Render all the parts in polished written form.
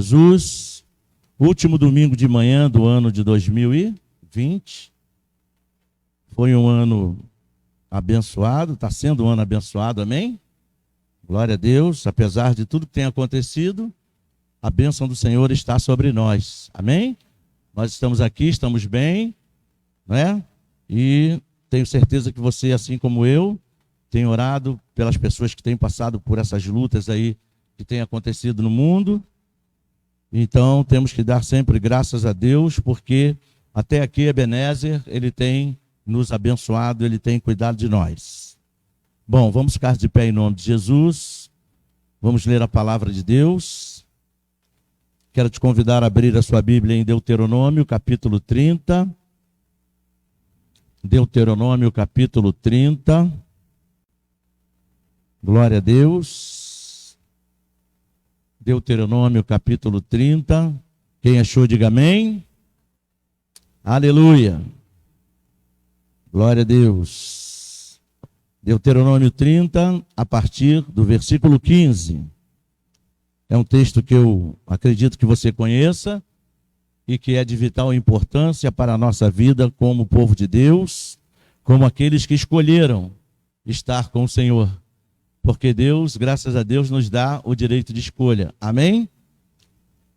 Jesus. Último domingo de manhã do ano de 2020. Foi um ano abençoado, está sendo um ano abençoado, amém? Glória a Deus, apesar de tudo que tem acontecido, a bênção do Senhor está sobre nós, amém? Nós estamos aqui, estamos bem, né? E tenho certeza que você, assim como eu, tem orado pelas pessoas que têm passado por essas lutas aí que têm acontecido no mundo. Então, temos que dar sempre graças a Deus, porque até aqui Ebenezer, ele tem nos abençoado, ele tem cuidado de nós. Bom, vamos ficar de pé em nome de Jesus. Vamos ler a palavra de Deus. Quero te convidar a abrir a sua Bíblia em Deuteronômio, capítulo 30. Deuteronômio, capítulo 30. Glória a Deus. Deuteronômio, capítulo 30. Quem achou, diga amém. Aleluia. Glória a Deus. Deuteronômio 30, a partir do versículo 15. É um texto que eu acredito que você conheça e que é de vital importância para a nossa vida como povo de Deus, como aqueles que escolheram estar com o Senhor. Porque Deus, graças a Deus, nos dá o direito de escolha. Amém?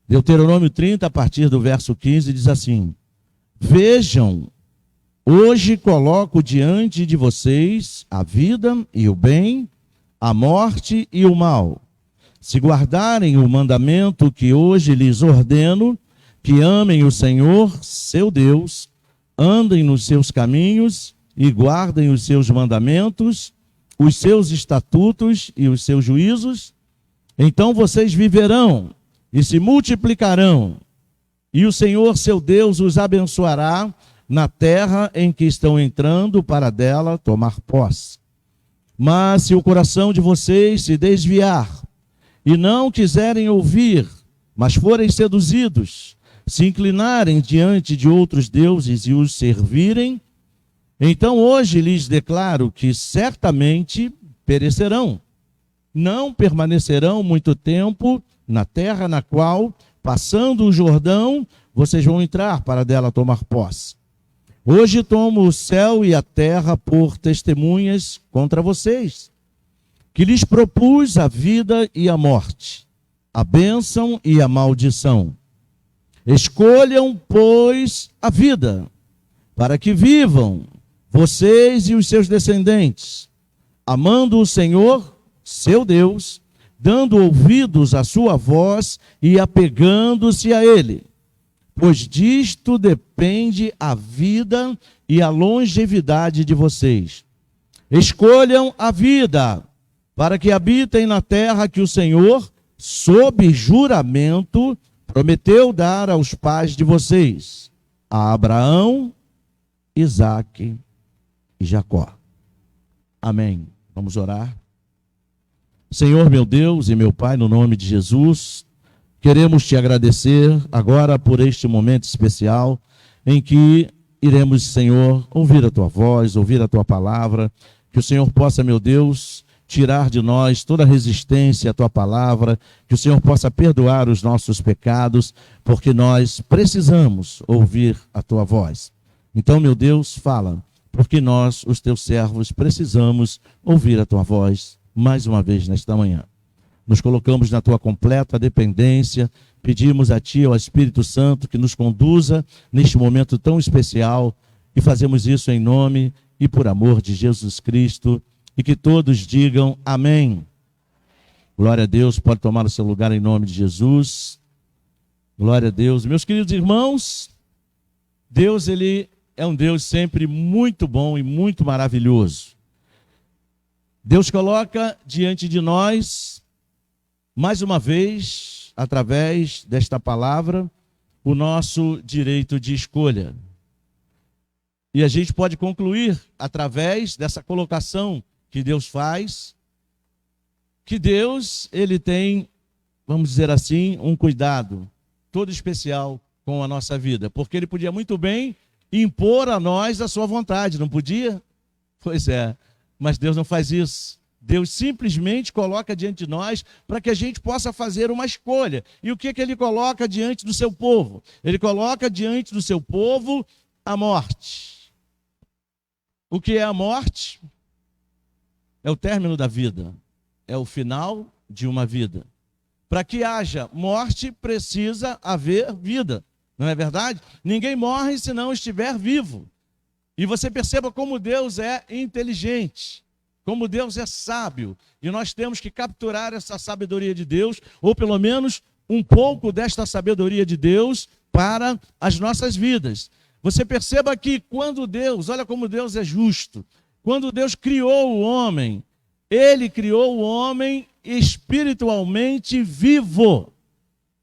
Deuteronômio 30, a partir do verso 15, diz assim: Vejam, hoje coloco diante de vocês a vida e o bem, a morte e o mal. Se guardarem o mandamento que hoje lhes ordeno, que amem o Senhor, seu Deus, andem nos seus caminhos e guardem os seus mandamentos, os seus estatutos e os seus juízos, então vocês viverão e se multiplicarão, e o Senhor, seu Deus, os abençoará na terra em que estão entrando para dela tomar posse. Mas se o coração de vocês se desviar e não quiserem ouvir, mas forem seduzidos, se inclinarem diante de outros deuses e os servirem, então hoje lhes declaro que certamente perecerão. Não permanecerão muito tempo na terra na qual, passando o Jordão, vocês vão entrar para dela tomar posse. Hoje tomo o céu e a terra por testemunhas contra vocês, que lhes propus a vida e a morte, a bênção e a maldição. Escolham, pois, a vida, para que vivam, vocês e os seus descendentes, amando o Senhor, seu Deus, dando ouvidos à sua voz e apegando-se a Ele. Pois disto depende a vida e a longevidade de vocês. Escolham a vida, para que habitem na terra que o Senhor, sob juramento, prometeu dar aos pais de vocês, a Abraão, Isaque e Jacó. Amém. Vamos orar. Senhor, meu Deus e meu Pai, no nome de Jesus, queremos te agradecer agora por este momento especial em que iremos, Senhor, ouvir a tua voz, ouvir a tua palavra, que o Senhor possa, meu Deus, tirar de nós toda resistência à tua palavra, que o Senhor possa perdoar os nossos pecados, porque nós precisamos ouvir a tua voz. Então, meu Deus, fala, porque nós, os teus servos, precisamos ouvir a tua voz mais uma vez nesta manhã. Nos colocamos na tua completa dependência, pedimos a ti, ao Espírito Santo, que nos conduza neste momento tão especial, e fazemos isso em nome e por amor de Jesus Cristo, e que todos digam amém. Glória a Deus, pode tomar o seu lugar em nome de Jesus. Glória a Deus. Meus queridos irmãos, Deus, ele é um Deus sempre muito bom e muito maravilhoso. Deus coloca diante de nós, mais uma vez, através desta palavra, o nosso direito de escolha. E a gente pode concluir, através dessa colocação que Deus faz, que Deus, ele tem, vamos dizer assim, um cuidado todo especial com a nossa vida, porque ele podia muito bem impor a nós a sua vontade, não podia? Pois é, mas Deus não faz isso. Deus simplesmente coloca diante de nós para que a gente possa fazer uma escolha. E o que ele coloca diante do seu povo? Ele coloca diante do seu povo a morte. O que é a morte? É o término da vida. É o final de uma vida. Para que haja morte, precisa haver vida. Não é verdade? Ninguém morre se não estiver vivo. E você perceba como Deus é inteligente, como Deus é sábio. E nós temos que capturar essa sabedoria de Deus, ou pelo menos um pouco desta sabedoria de Deus para as nossas vidas. Você perceba que quando Deus, olha como Deus é justo, quando Deus criou o homem, Ele criou o homem espiritualmente vivo.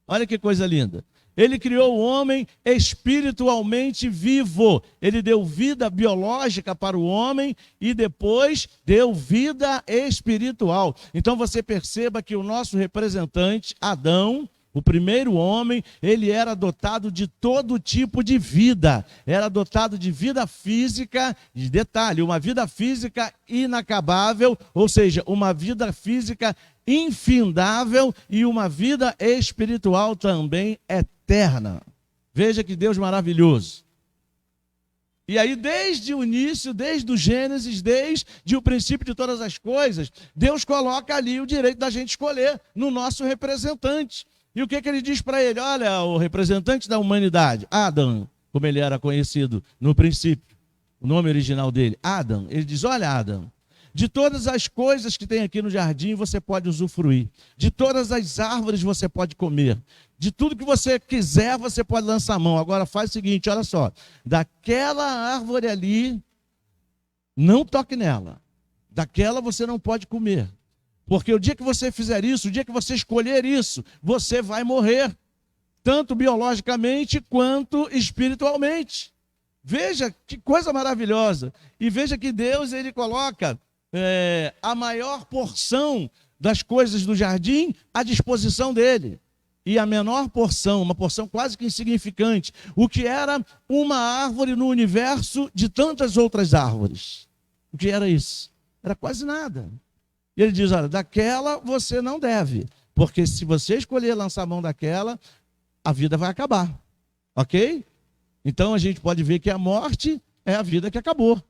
Olha que coisa linda. Ele criou o homem espiritualmente vivo. Ele deu vida biológica para o homem e depois deu vida espiritual. Então você perceba que o nosso representante, Adão, o primeiro homem, ele era dotado de todo tipo de vida. Era dotado de vida física, de detalhe, uma vida física inacabável, ou seja, uma vida física infindável e uma vida espiritual também eterna. Veja que Deus maravilhoso. E aí, desde o início, desde o Gênesis, desde o princípio de todas as coisas, Deus coloca ali o direito da gente escolher no nosso representante. E o que ele diz para ele? Olha, o representante da humanidade, Adão, como ele era conhecido no princípio, o nome original dele, Adão. Ele diz, olha, Adão, de todas as coisas que tem aqui no jardim você pode usufruir. De todas as árvores você pode comer. De tudo que você quiser você pode lançar a mão. Agora faz o seguinte, olha só. Daquela árvore ali, não toque nela. Daquela você não pode comer. Porque o dia que você fizer isso, o dia que você escolher isso, você vai morrer. Tanto biologicamente quanto espiritualmente. Veja que coisa maravilhosa. E veja que Deus, ele coloca a maior porção das coisas do jardim à disposição dele. E a menor porção, uma porção quase que insignificante, o que era uma árvore no universo de tantas outras árvores. O que era isso? Era quase nada. E ele diz, olha, daquela você não deve, porque se você escolher lançar a mão daquela, a vida vai acabar. Ok? Então a gente pode ver que a morte é a vida que acabou.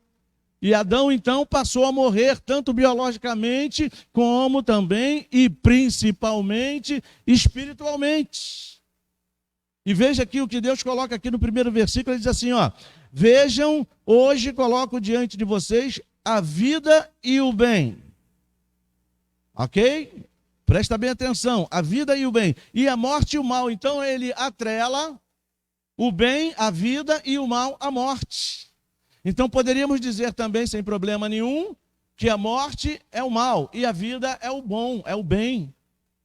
E Adão, então, passou a morrer, tanto biologicamente, como também e principalmente espiritualmente. E veja aqui o que Deus coloca aqui no primeiro versículo, ele diz assim, ó, vejam, hoje coloco diante de vocês a vida e o bem. Ok? Presta bem atenção, a vida e o bem. E a morte e o mal, então ele atrela o bem, a vida e o mal, a morte. Então poderíamos dizer também, sem problema nenhum, que a morte é o mal e a vida é o bom, é o bem.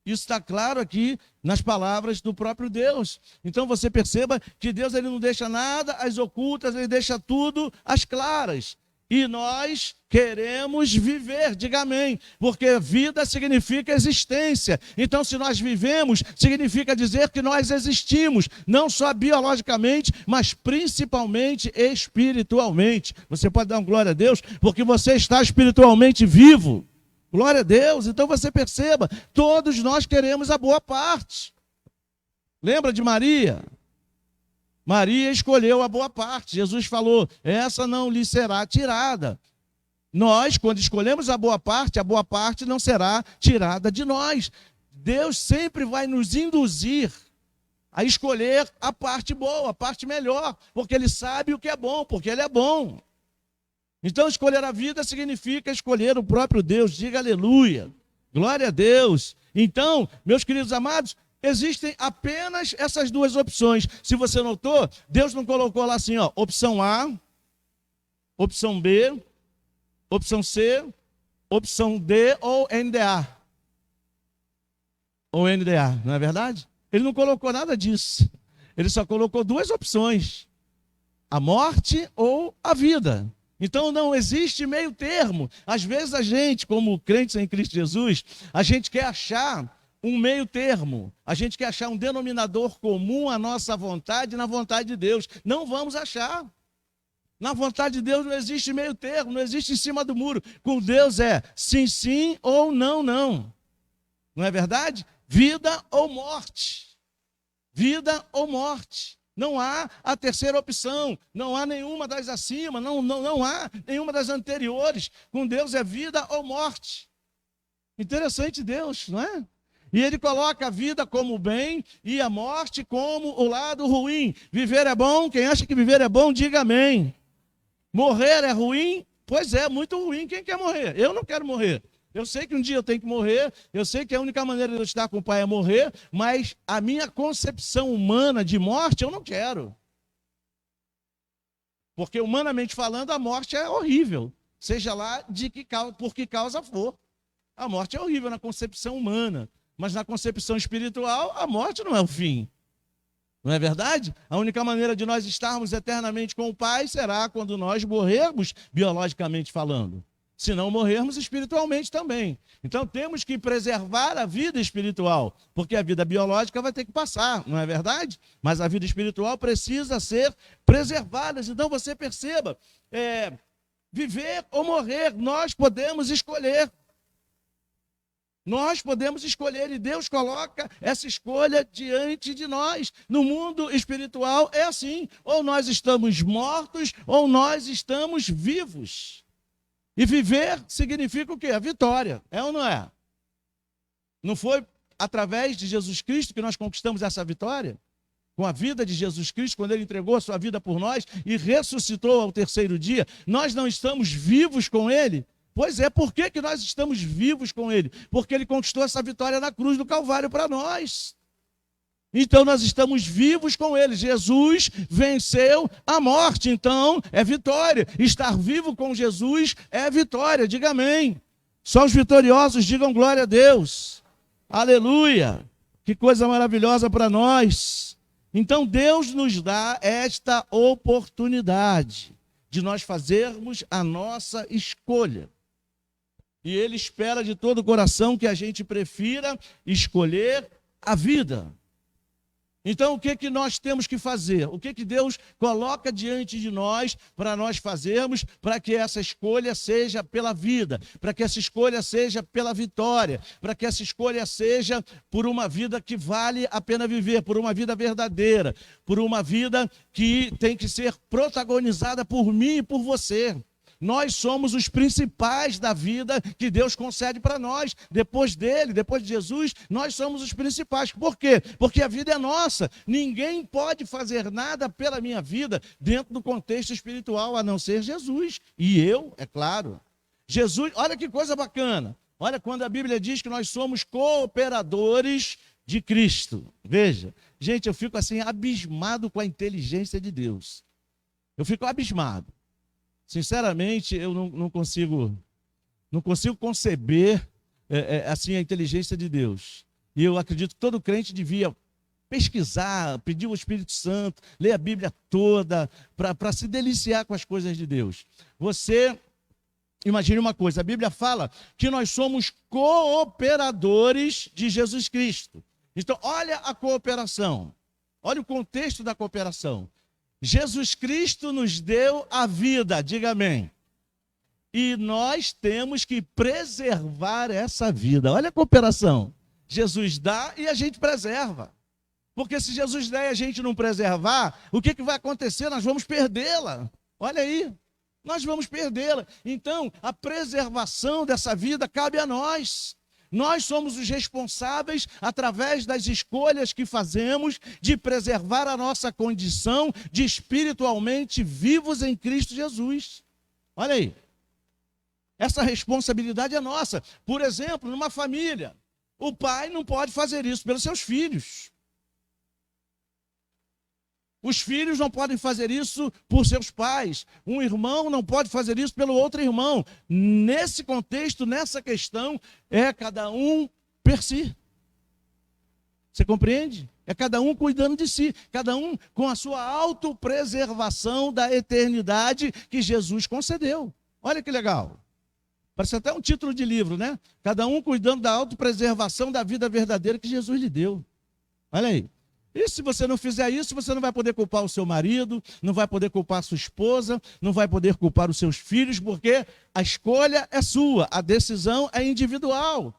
Isso está claro aqui nas palavras do próprio Deus. Então você perceba que Deus ele não deixa nada às ocultas, ele deixa tudo às claras. E nós queremos viver, diga amém, porque vida significa existência. Então, se nós vivemos, significa dizer que nós existimos, não só biologicamente, mas principalmente espiritualmente. Você pode dar uma glória a Deus, porque você está espiritualmente vivo. Glória a Deus. Então você perceba, todos nós queremos a boa parte. Lembra de Maria? Maria escolheu a boa parte. Jesus falou, essa não lhe será tirada. Nós, quando escolhemos a boa parte não será tirada de nós. Deus sempre vai nos induzir a escolher a parte boa, a parte melhor, porque Ele sabe o que é bom, porque Ele é bom. Então, escolher a vida significa escolher o próprio Deus. Diga aleluia. Glória a Deus. Então, meus queridos amados, existem apenas essas duas opções. Se você notou, Deus não colocou lá assim, ó, opção A, opção B, opção C, opção D ou NDA. Ou NDA, não é verdade? Ele não colocou nada disso. Ele só colocou duas opções. A morte ou a vida. Então não existe meio termo. Às vezes a gente, como crentes em Cristo Jesus, a gente quer achar um meio termo. A gente quer achar um denominador comum à nossa vontade e na vontade de Deus. Não vamos achar. Na vontade de Deus não existe meio termo, não existe em cima do muro. Com Deus é sim, sim ou não, não. Não é verdade? Vida ou morte. Vida ou morte. Não há a terceira opção, não há nenhuma das acima, não há nenhuma das anteriores. Com Deus é vida ou morte. Interessante Deus, não é? E ele coloca a vida como bem e a morte como o lado ruim. Viver é bom, quem acha que viver é bom, diga amém. Morrer é ruim? Pois é, muito ruim. Quem quer morrer? Eu não quero morrer. Eu sei que um dia eu tenho que morrer, eu sei que a única maneira de eu estar com o Pai é morrer, mas a minha concepção humana de morte eu não quero. Porque humanamente falando, a morte é horrível, seja lá por que causa for. A morte é horrível na concepção humana, mas na concepção espiritual, a morte não é o fim. Não é verdade? A única maneira de nós estarmos eternamente com o Pai será quando nós morrermos biologicamente falando. Se não morrermos espiritualmente também. Então temos que preservar a vida espiritual, porque a vida biológica vai ter que passar, não é verdade? Mas a vida espiritual precisa ser preservada. Então você perceba, viver ou morrer, nós podemos escolher. Nós podemos escolher e Deus coloca essa escolha diante de nós. No mundo espiritual é assim, ou nós estamos mortos ou nós estamos vivos. E viver significa o quê? A vitória, é ou não é? Não foi através de Jesus Cristo que nós conquistamos essa vitória? Com a vida de Jesus Cristo, quando ele entregou a sua vida por nós e ressuscitou ao terceiro dia, nós não estamos vivos com ele? Pois é, por que nós estamos vivos com ele? Porque ele conquistou essa vitória na cruz do Calvário para nós. Então nós estamos vivos com ele. Jesus venceu a morte, então é vitória. Estar vivo com Jesus é vitória, diga amém. Só os vitoriosos digam glória a Deus. Aleluia. Que coisa maravilhosa para nós. Então Deus nos dá esta oportunidade de nós fazermos a nossa escolha. E ele espera de todo o coração que a gente prefira escolher a vida. Então, o que nós temos que fazer? O que Deus coloca diante de nós para nós fazermos para que essa escolha seja pela vida, para que essa escolha seja pela vitória, para que essa escolha seja por uma vida que vale a pena viver, por uma vida verdadeira, por uma vida que tem que ser protagonizada por mim e por você. Nós somos os principais da vida que Deus concede para nós. Depois dele, depois de Jesus, nós somos os principais. Por quê? Porque a vida é nossa. Ninguém pode fazer nada pela minha vida dentro do contexto espiritual, a não ser Jesus. E eu, é claro. Jesus, olha que coisa bacana. Olha quando a Bíblia diz que nós somos cooperadores de Cristo. Veja, gente, eu fico assim abismado com a inteligência de Deus. Eu fico abismado. Sinceramente, eu não consigo conceber assim a inteligência de Deus. E eu acredito que todo crente devia pesquisar, pedir o Espírito Santo, ler a Bíblia toda, para se deliciar com as coisas de Deus. Você, imagine uma coisa, a Bíblia fala que nós somos cooperadores de Jesus Cristo. Então, olha a cooperação, olha o contexto da cooperação. Jesus Cristo nos deu a vida, diga amém. E nós temos que preservar essa vida. Olha a cooperação. Jesus dá e a gente preserva. Porque se Jesus der e a gente não preservar, o que vai acontecer? Nós vamos perdê-la. Olha aí, nós vamos perdê-la. Então, a preservação dessa vida cabe a nós. Nós somos os responsáveis, através das escolhas que fazemos, de preservar a nossa condição de espiritualmente vivos em Cristo Jesus. Olha aí. Essa responsabilidade é nossa. Por exemplo, numa família, o pai não pode fazer isso pelos seus filhos. Os filhos não podem fazer isso por seus pais. Um irmão não pode fazer isso pelo outro irmão. Nesse contexto, nessa questão, é cada um per si. Você compreende? É cada um cuidando de si, cada um com a sua autopreservação da eternidade que Jesus concedeu. Olha que legal. Parece até um título de livro, né? Cada um cuidando da autopreservação da vida verdadeira que Jesus lhe deu. Olha aí. E se você não fizer isso, você não vai poder culpar o seu marido, não vai poder culpar a sua esposa, não vai poder culpar os seus filhos, porque a escolha é sua, a decisão é individual.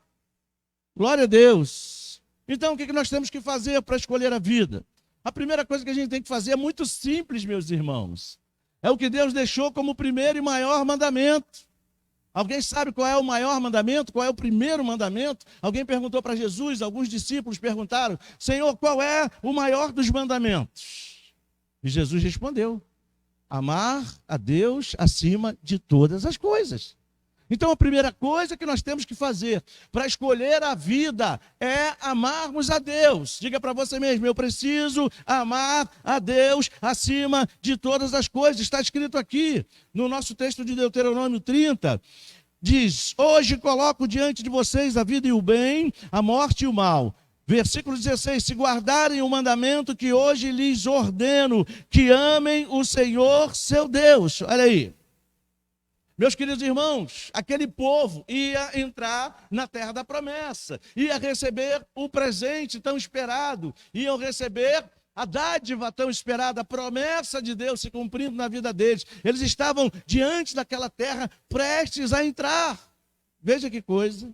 Glória a Deus. Então, o que nós temos que fazer para escolher a vida? A primeira coisa que a gente tem que fazer é muito simples, meus irmãos. É o que Deus deixou como primeiro e maior mandamento. Alguém sabe qual é o maior mandamento? Qual é o primeiro mandamento? Alguém perguntou para Jesus, alguns discípulos perguntaram: Senhor, qual é o maior dos mandamentos? E Jesus respondeu: amar a Deus acima de todas as coisas. Então a primeira coisa que nós temos que fazer para escolher a vida é amarmos a Deus. Diga para você mesmo: eu preciso amar a Deus acima de todas as coisas. Está escrito aqui no nosso texto de Deuteronômio 30. Diz: hoje coloco diante de vocês a vida e o bem, a morte e o mal. Versículo 16: se guardarem o mandamento que hoje lhes ordeno, que amem o Senhor seu Deus. Olha aí. Meus queridos irmãos, aquele povo ia entrar na terra da promessa, ia receber o presente tão esperado, iam receber a dádiva tão esperada, a promessa de Deus se cumprindo na vida deles. Eles estavam diante daquela terra, prestes a entrar. Veja que coisa.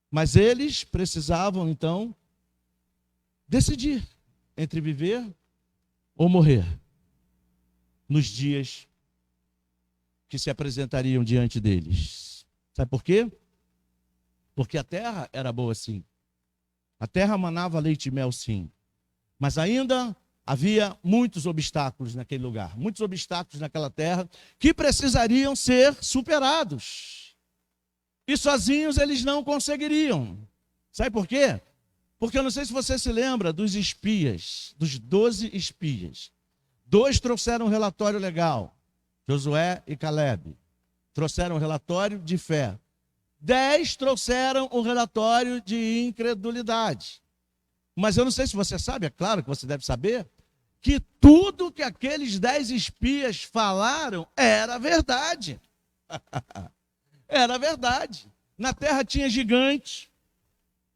Mas eles precisavam, então, decidir entre viver ou morrer nos dias que se apresentariam diante deles. Sabe por quê? Porque a terra era boa, sim. A terra manava leite e mel, sim. Mas ainda havia muitos obstáculos naquele lugar, muitos obstáculos naquela terra que precisariam ser superados. E sozinhos eles não conseguiriam. Sabe por quê? Porque eu não sei se você se lembra dos espias, dos 12 espias. 2 trouxeram um relatório legal. Josué e Caleb trouxeram um relatório de fé. 10 trouxeram um relatório de incredulidade. Mas eu não sei se você sabe, é claro que você deve saber, que tudo que aqueles 10 espias falaram era verdade. Era verdade. Na terra tinha gigantes,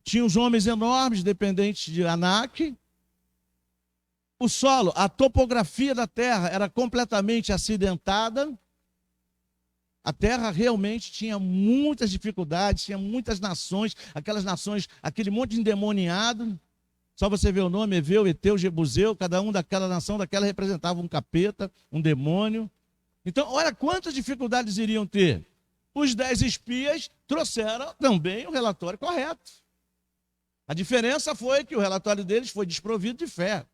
tinha os homens enormes, dependentes de Anak. O solo, a topografia da terra era completamente acidentada. A terra realmente tinha muitas dificuldades, tinha muitas nações, aquelas nações, aquele monte de endemoniado. Só você vê o nome: Eveu, Eteu, Jebuseu, cada um daquela nação, daquela representava um capeta, um demônio. Então, olha quantas dificuldades iriam ter. Os 10 espias trouxeram também o relatório correto. A diferença foi que o relatório deles foi desprovido de fé.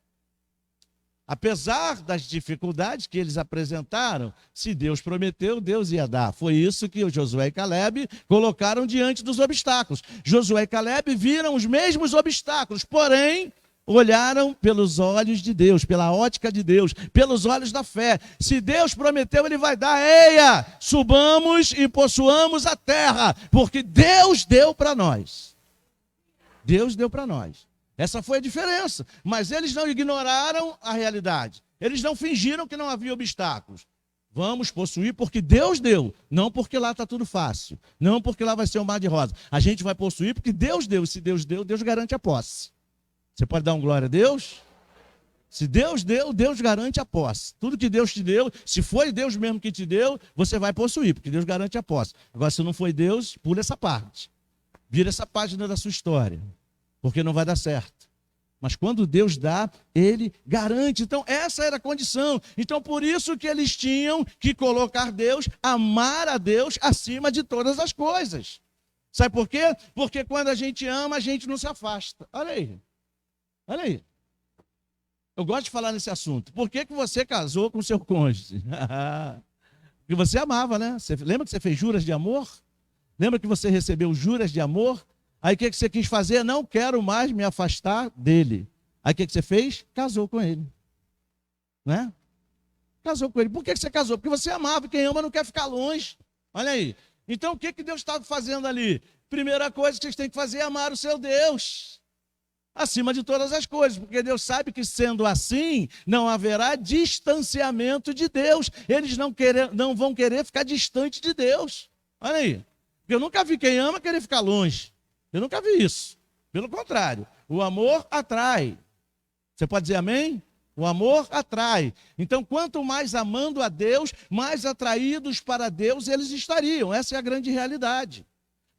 Apesar das dificuldades que eles apresentaram, se Deus prometeu, Deus ia dar. Foi isso que Josué e Caleb colocaram diante dos obstáculos. Josué e Caleb viram os mesmos obstáculos, porém, olharam pelos olhos de Deus, pela ótica de Deus, pelos olhos da fé. Se Deus prometeu, Ele vai dar. Eia, subamos e possuamos a terra, porque Deus deu para nós. Deus deu para nós. Essa foi a diferença. Mas eles não ignoraram a realidade. Eles não fingiram que não havia obstáculos. Vamos possuir porque Deus deu, não porque lá está tudo fácil, não porque lá vai ser um mar de rosa. A gente vai possuir porque Deus deu. Se Deus deu, Deus garante a posse. Você pode dar um glória a Deus? Se Deus deu, Deus garante a posse. Tudo que Deus te deu, se foi Deus mesmo que te deu, você vai possuir, porque Deus garante a posse. Agora, se não foi Deus, pula essa parte. Vira essa página da sua história, porque não vai dar certo. Mas quando Deus dá, Ele garante. Então essa era a condição. Então por isso que eles tinham que colocar Deus, amar a Deus acima de todas as coisas. Sabe por quê? Porque quando a gente ama, a gente não se afasta. Olha aí. Olha aí. Eu gosto de falar nesse assunto. Por que você casou com o seu cônjuge? Porque você amava, né? Você lembra que você fez juras de amor? Lembra que você recebeu juras de amor? Aí o que você quis fazer? Não quero mais me afastar dele. Aí o que você fez? Casou com ele. Né? Casou com ele. Por que você casou? Porque você amava. Quem ama não quer ficar longe. Olha aí. Então o que Deus estava fazendo ali? Primeira coisa que vocês têm que fazer é amar o seu Deus. Acima de todas as coisas. Porque Deus sabe que sendo assim, não haverá distanciamento de Deus. Eles não vão querer ficar distante de Deus. Olha aí. Eu nunca vi quem ama querer ficar longe. Eu nunca vi isso. Pelo contrário, o amor atrai. Você pode dizer amém? O amor atrai. Então, quanto mais amando a Deus, mais atraídos para Deus eles estariam. Essa é a grande realidade.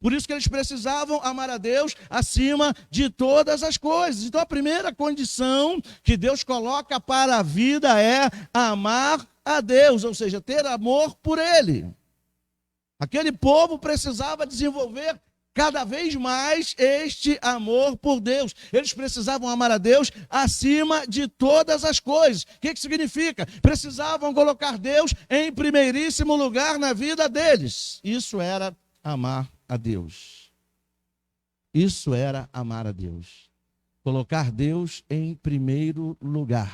Por isso que eles precisavam amar a Deus acima de todas as coisas. Então, a primeira condição que Deus coloca para a vida é amar a Deus, ou seja, ter amor por Ele. Aquele povo precisava desenvolver cada vez mais este amor por Deus. Eles precisavam amar a Deus acima de todas as coisas. O que significa? Precisavam colocar Deus em primeiríssimo lugar na vida deles. Isso era amar a Deus. Isso era amar a Deus. Colocar Deus em primeiro lugar.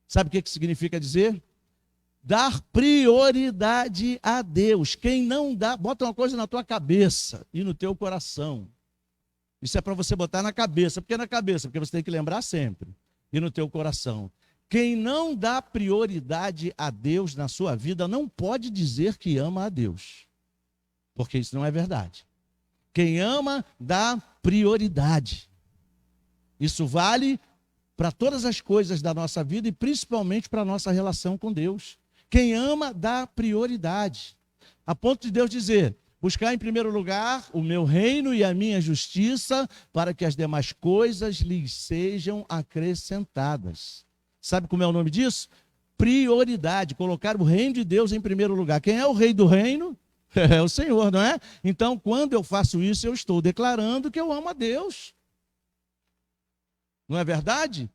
Sabe o que significa dizer? Dar prioridade a Deus. Quem não dá, bota uma coisa na tua cabeça e no teu coração. Isso é para você botar na cabeça. Por que na cabeça? Porque você tem que lembrar sempre. E no teu coração. Quem não dá prioridade a Deus na sua vida não pode dizer que ama a Deus. Porque isso não é verdade. Quem ama, dá prioridade. Isso vale para todas as coisas da nossa vida e principalmente para a nossa relação com Deus. Quem ama, dá prioridade. A ponto de Deus dizer, buscar em primeiro lugar o meu reino e a minha justiça, para que as demais coisas lhes sejam acrescentadas. Sabe como é o nome disso? Prioridade, colocar o reino de Deus em primeiro lugar. Quem é o rei do reino? É o Senhor, não é? Então, quando eu faço isso, eu estou declarando que eu amo a Deus. Não é verdade?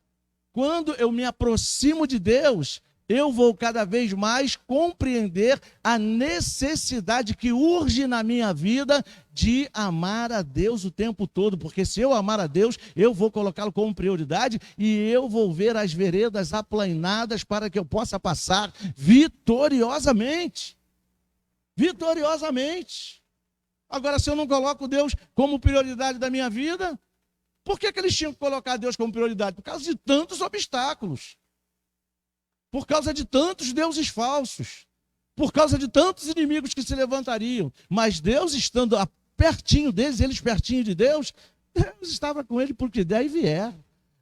Quando eu me aproximo de Deus, eu vou cada vez mais compreender a necessidade que urge na minha vida de amar a Deus o tempo todo, porque se eu amar a Deus, eu vou colocá-lo como prioridade e eu vou ver as veredas aplainadas para que eu possa passar vitoriosamente. Vitoriosamente. Agora, se eu não coloco Deus como prioridade da minha vida, por que eles tinham que colocar Deus como prioridade? Por causa de tantos obstáculos. Por causa de tantos deuses falsos. Por causa de tantos inimigos que se levantariam. Mas Deus estando pertinho deles, eles pertinho de Deus, Deus estava com ele porque der e vier.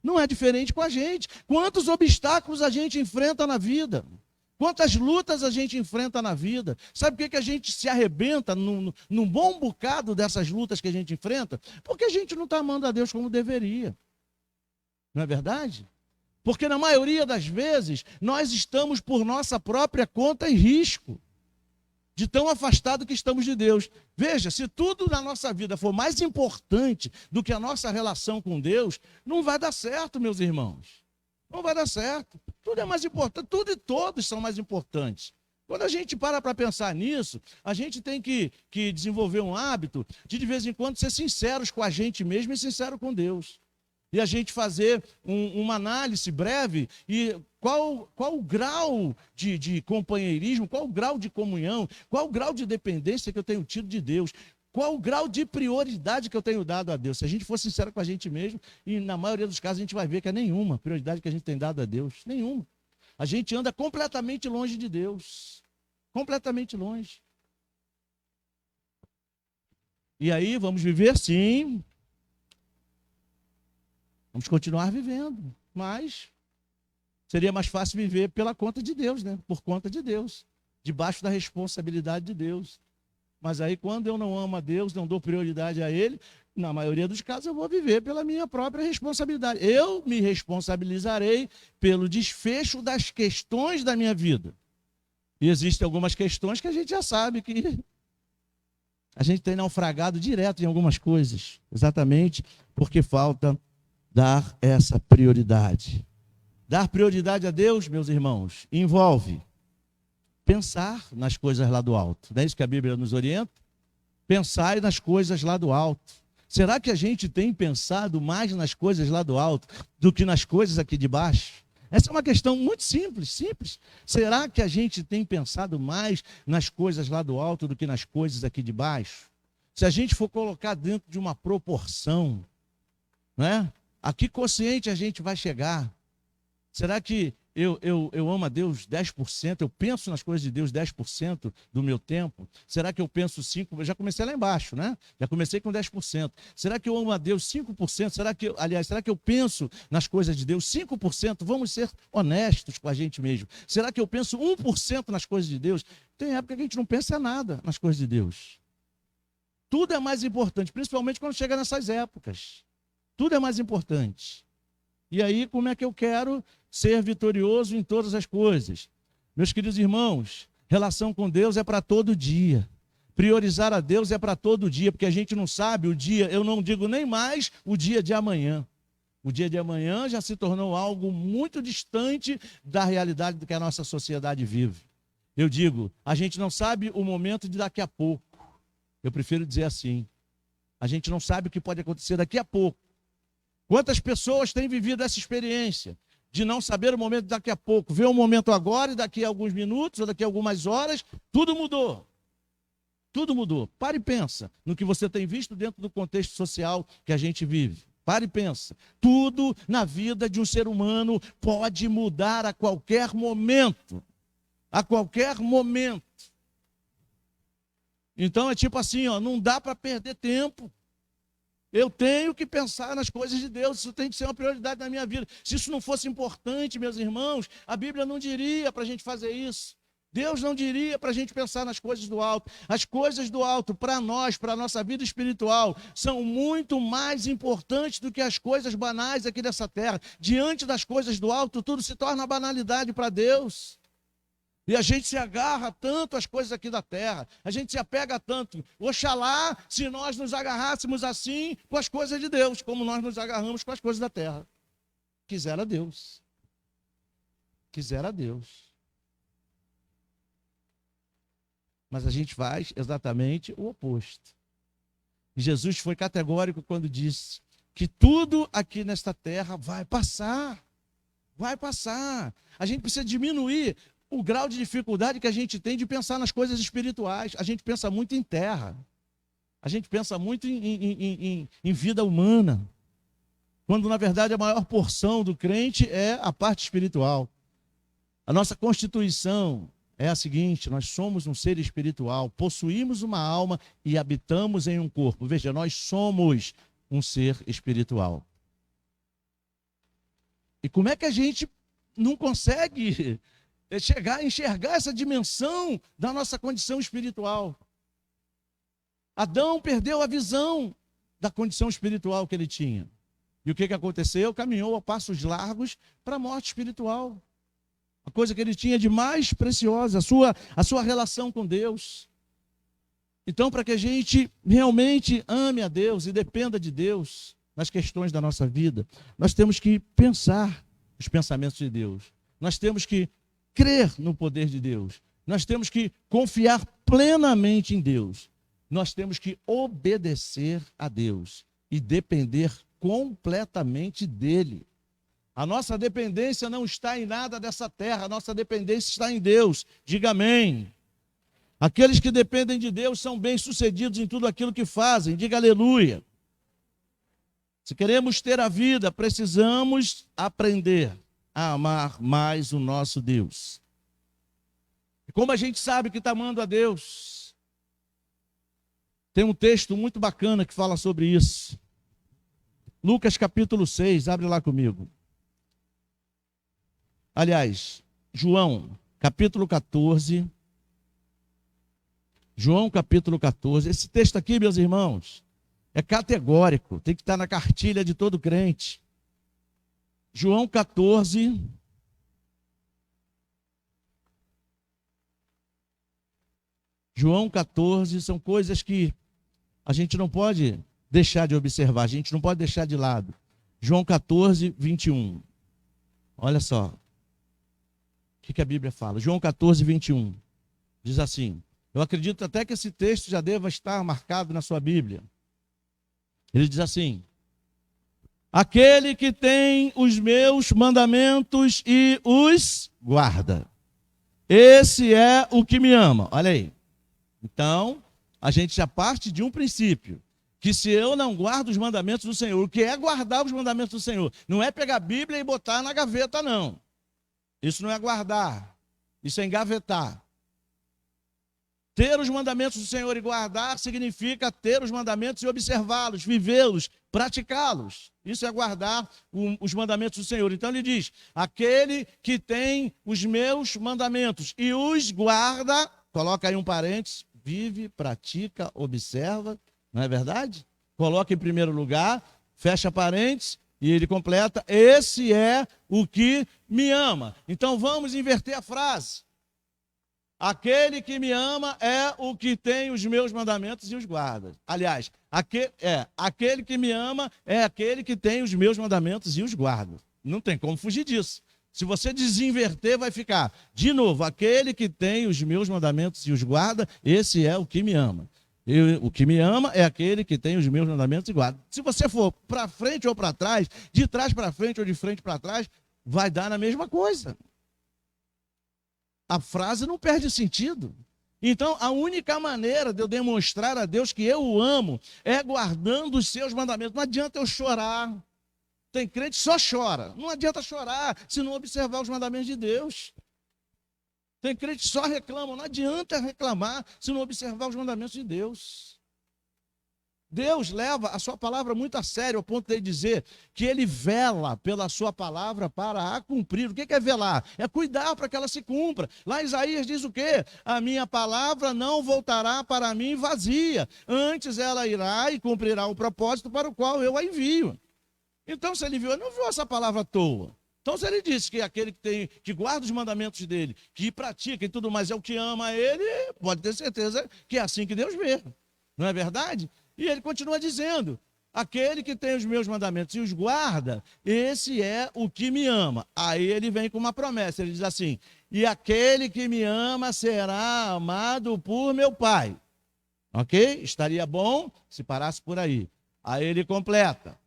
Não é diferente com a gente. Quantos obstáculos a gente enfrenta na vida? Quantas lutas a gente enfrenta na vida? Sabe por que a gente se arrebenta num bom bocado dessas lutas que a gente enfrenta? Porque a gente não está amando a Deus como deveria. Não é verdade? Porque na maioria das vezes, nós estamos por nossa própria conta e risco. De tão afastado que estamos de Deus. Veja, se tudo na nossa vida for mais importante do que a nossa relação com Deus, não vai dar certo, meus irmãos. Não vai dar certo. Tudo é mais importante, tudo e todos são mais importantes. Quando a gente para pensar nisso, a gente tem que desenvolver um hábito de vez em quando, ser sinceros com a gente mesmo e sincero com Deus. E a gente fazer uma análise breve e qual o grau de companheirismo, qual o grau de comunhão, qual o grau de dependência que eu tenho tido de Deus. Qual o grau de prioridade que eu tenho dado a Deus? Se a gente for sincero com a gente mesmo, e na maioria dos casos a gente vai ver que é nenhuma prioridade que a gente tem dado a Deus. Nenhuma. A gente anda completamente longe de Deus. Completamente longe. E aí, vamos viver? Sim. Vamos continuar vivendo. Mas seria mais fácil viver pela conta de Deus, né? Por conta de Deus. Debaixo da responsabilidade de Deus. Mas aí, quando eu não amo a Deus, não dou prioridade a Ele, na maioria dos casos eu vou viver pela minha própria responsabilidade. Eu me responsabilizarei pelo desfecho das questões da minha vida. E existem algumas questões que a gente já sabe que a gente tem naufragado direto em algumas coisas. Exatamente porque falta dar essa prioridade. Dar prioridade a Deus, meus irmãos, envolve pensar nas coisas lá do alto. Não é isso que a Bíblia nos orienta? Pensar nas coisas lá do alto. Será que a gente tem pensado mais nas coisas lá do alto do que nas coisas aqui de baixo? Essa é uma questão muito simples. Será que a gente tem pensado mais nas coisas lá do alto do que nas coisas aqui de baixo? Se a gente for colocar dentro de uma proporção, né? A que consciente a gente vai chegar? Será que eu amo a Deus 10%, eu penso nas coisas de Deus 10% do meu tempo? Será que eu penso 5%? Eu já comecei lá embaixo, né? Já comecei com 10%. Será que eu amo a Deus 5%? Será que eu penso nas coisas de Deus 5%? Vamos ser honestos com a gente mesmo. Será que eu penso 1% nas coisas de Deus? Tem época que a gente não pensa nada nas coisas de Deus. Tudo é mais importante, principalmente quando chega nessas épocas. Tudo é mais importante. E aí, como é que eu quero ser vitorioso em todas as coisas? Meus queridos irmãos, relação com Deus é para todo dia. Priorizar a Deus é para todo dia, porque a gente não sabe o dia, eu não digo nem mais o dia de amanhã. O dia de amanhã já se tornou algo muito distante da realidade que a nossa sociedade vive. Eu digo, a gente não sabe o momento de daqui a pouco. Eu prefiro dizer assim, a gente não sabe o que pode acontecer daqui a pouco. Quantas pessoas têm vivido essa experiência de não saber o momento daqui a pouco, ver o momento agora e daqui a alguns minutos ou daqui a algumas horas, tudo mudou. Tudo mudou. Pare e pensa no que você tem visto dentro do contexto social que a gente vive. Pare e pensa. Tudo na vida de um ser humano pode mudar a qualquer momento. A qualquer momento. Então é tipo assim, ó, não dá para perder tempo. Eu tenho que pensar nas coisas de Deus, isso tem que ser uma prioridade na minha vida. Se isso não fosse importante, meus irmãos, a Bíblia não diria para a gente fazer isso. Deus não diria para a gente pensar nas coisas do alto. As coisas do alto, para nós, para a nossa vida espiritual, são muito mais importantes do que as coisas banais aqui dessa terra. Diante das coisas do alto, tudo se torna banalidade para Deus. E a gente se agarra tanto às coisas aqui da terra, a gente se apega tanto. Oxalá se nós nos agarrássemos assim com as coisas de Deus, como nós nos agarramos com as coisas da terra. Quisera Deus. Quisera Deus. Mas a gente faz exatamente o oposto. E Jesus foi categórico quando disse que tudo aqui nesta terra vai passar. Vai passar. A gente precisa diminuir o grau de dificuldade que a gente tem de pensar nas coisas espirituais. A gente pensa muito em terra. A gente pensa muito em vida humana. Quando, na verdade, a maior porção do crente é a parte espiritual. A nossa constituição é a seguinte: nós somos um ser espiritual, possuímos uma alma e habitamos em um corpo. Veja, nós somos um ser espiritual. E como é que a gente não consegue chegar a enxergar essa dimensão da nossa condição espiritual? Adão perdeu a visão da condição espiritual que ele tinha. E o que aconteceu? Caminhou a passos largos para a morte espiritual. A coisa que ele tinha de mais preciosa, a sua relação com Deus. Então, para que a gente realmente ame a Deus e dependa de Deus nas questões da nossa vida, nós temos que pensar os pensamentos de Deus. Nós temos que crer no poder de Deus. Nós temos que confiar plenamente em Deus. Nós temos que obedecer a Deus e depender completamente dele. A nossa dependência não está em nada dessa terra, a nossa dependência está em Deus. Diga amém. Aqueles que dependem de Deus são bem-sucedidos em tudo aquilo que fazem. Diga aleluia. Se queremos ter a vida, precisamos aprender a amar mais o nosso Deus. E como a gente sabe que está amando a Deus? Tem um texto muito bacana que fala sobre isso. Lucas capítulo 6, abre lá comigo. Aliás, João capítulo 14. João capítulo 14. Esse texto aqui, meus irmãos, é categórico, tem que estar na cartilha de todo crente. João 14. João 14 são coisas que a gente não pode deixar de observar, a gente não pode deixar de lado. João 14, 21. Olha só. O que a Bíblia fala? João 14, 21. Diz assim. Eu acredito até que esse texto já deva estar marcado na sua Bíblia. Ele diz assim: aquele que tem os meus mandamentos e os guarda, esse é o que me ama. Olha aí. Então, a gente já parte de um princípio, que se eu não guardo os mandamentos do Senhor, o que é guardar os mandamentos do Senhor? Não é pegar a Bíblia e botar na gaveta, não. Isso não é guardar, isso é engavetar. Ter os mandamentos do Senhor e guardar significa ter os mandamentos e observá-los, vivê-los, praticá-los. Isso é guardar os mandamentos do Senhor. Então ele diz, aquele que tem os meus mandamentos e os guarda, coloca aí um parênteses, vive, pratica, observa, não é verdade? Coloca em primeiro lugar, fecha parênteses, e ele completa, esse é o que me ama. Então vamos inverter a frase. Aquele que me ama é o que tem os meus mandamentos e os guarda. Aliás, aquele que me ama é aquele que tem os meus mandamentos e os guarda. Não tem como fugir disso. Se você desinverter, vai ficar, de novo, aquele que tem os meus mandamentos e os guarda, esse é o que me ama. O que me ama é aquele que tem os meus mandamentos e guarda. Se você for para frente ou para trás, de trás para frente ou de frente para trás, vai dar na mesma coisa. A frase não perde sentido. Então, a única maneira de eu demonstrar a Deus que eu o amo é guardando os seus mandamentos. Não adianta eu chorar. Tem crente que só chora. Não adianta chorar se não observar os mandamentos de Deus. Tem crente que só reclama. Não adianta reclamar se não observar os mandamentos de Deus. Deus leva a sua palavra muito a sério, ao ponto de dizer que ele vela pela sua palavra para a cumprir. O que é velar? É cuidar para que ela se cumpra. Lá Isaías diz o quê? A minha palavra não voltará para mim vazia. Antes ela irá e cumprirá o propósito para o qual eu a envio. Então, se ele enviou, ele não enviou essa palavra à toa. Então, se ele disse que aquele que guarda os mandamentos dele, que pratica e tudo mais é o que ama ele, pode ter certeza que é assim que Deus vê. Não é verdade? E ele continua dizendo, aquele que tem os meus mandamentos e os guarda, esse é o que me ama. Aí ele vem com uma promessa, ele diz assim, e aquele que me ama será amado por meu Pai. Ok? Estaria bom se parasse por aí. Aí ele completa,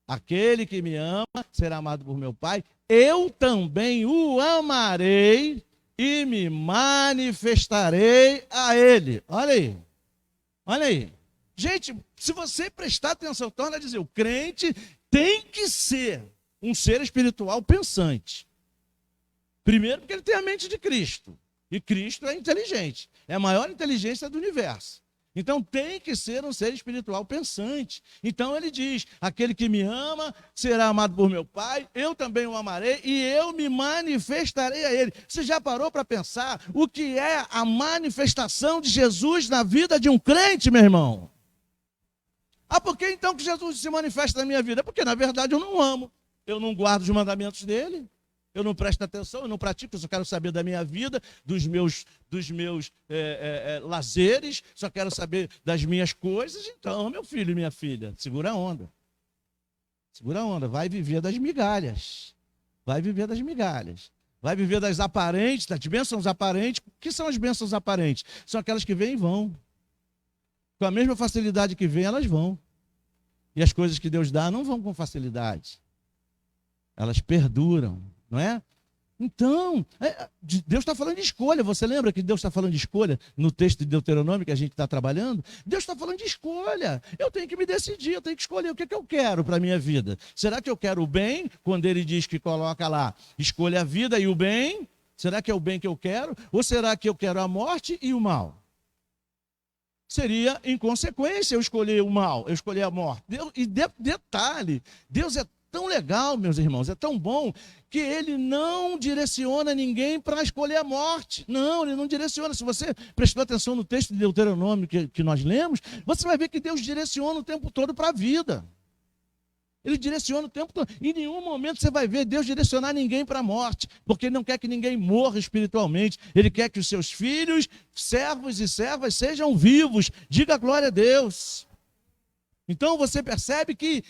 aquele que me ama será amado por meu Pai, eu também o amarei e me manifestarei a ele. Olha aí. Olha aí. Gente, se você prestar atenção, torna a dizer, o crente tem que ser um ser espiritual pensante. Primeiro porque ele tem a mente de Cristo. E Cristo é inteligente. É a maior inteligência do universo. Então tem que ser um ser espiritual pensante. Então ele diz, aquele que me ama será amado por meu Pai, eu também o amarei e eu me manifestarei a ele. Você já parou para pensar o que é a manifestação de Jesus na vida de um crente, meu irmão? Ah, por que então que Jesus se manifesta na minha vida? Porque na verdade eu não amo, eu não guardo os mandamentos dele. Eu não presto atenção, eu não pratico, eu só quero saber da minha vida, dos meus lazeres, só quero saber das minhas coisas. Então, meu filho e minha filha, segura a onda. Segura a onda, vai viver das migalhas. Vai viver das migalhas. Vai viver das aparentes, das bênçãos aparentes. O que são as bênçãos aparentes? São aquelas que vêm e vão. Com a mesma facilidade que vêm, elas vão. E as coisas que Deus dá não vão com facilidade. Elas perduram. Não é? Então, Deus está falando de escolha. Você lembra que Deus está falando de escolha no texto de Deuteronômio que a gente está trabalhando? Deus está falando de escolha. Eu tenho que me decidir, eu tenho que escolher o que eu quero para a minha vida. Será que eu quero o bem? Quando ele diz que coloca lá, escolha a vida e o bem. Será que é o bem que eu quero? Ou será que eu quero a morte e o mal? Seria inconsequência eu escolher o mal, eu escolher a morte. Detalhe, Deus é tão legal, meus irmãos, é tão bom, que ele não direciona ninguém para escolher a morte. Não, ele não direciona. Se você prestou atenção no texto de Deuteronômio que nós lemos, você vai ver que Deus direciona o tempo todo para a vida. Ele direciona o tempo todo. Em nenhum momento você vai ver Deus direcionar ninguém para a morte, porque ele não quer que ninguém morra espiritualmente. Ele quer que os seus filhos, servos e servas, sejam vivos. Diga glória a Deus. Então você percebe que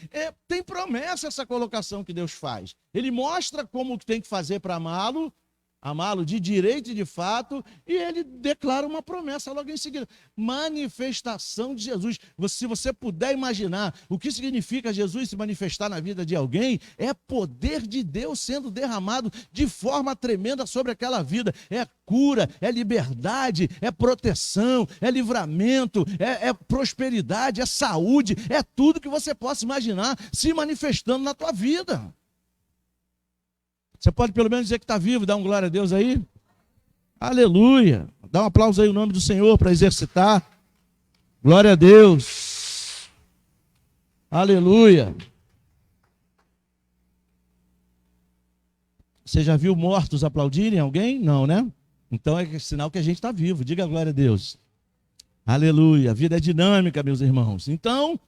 tem promessa essa colocação que Deus faz. Ele mostra como tem que fazer para amá-lo de direito e de fato, e ele declara uma promessa logo em seguida. Manifestação de Jesus. Se você puder imaginar o que significa Jesus se manifestar na vida de alguém, é poder de Deus sendo derramado de forma tremenda sobre aquela vida. É cura, é liberdade, é proteção, é livramento, é prosperidade, é saúde, é tudo que você possa imaginar se manifestando na tua vida. Você pode pelo menos dizer que está vivo, dá um glória a Deus aí? Aleluia. Dá um aplauso aí no nome do Senhor para exercitar. Glória a Deus. Aleluia. Você já viu mortos aplaudirem alguém? Não, né? Então é sinal que a gente está vivo. Diga glória a Deus. Aleluia. A vida é dinâmica, meus irmãos. Então,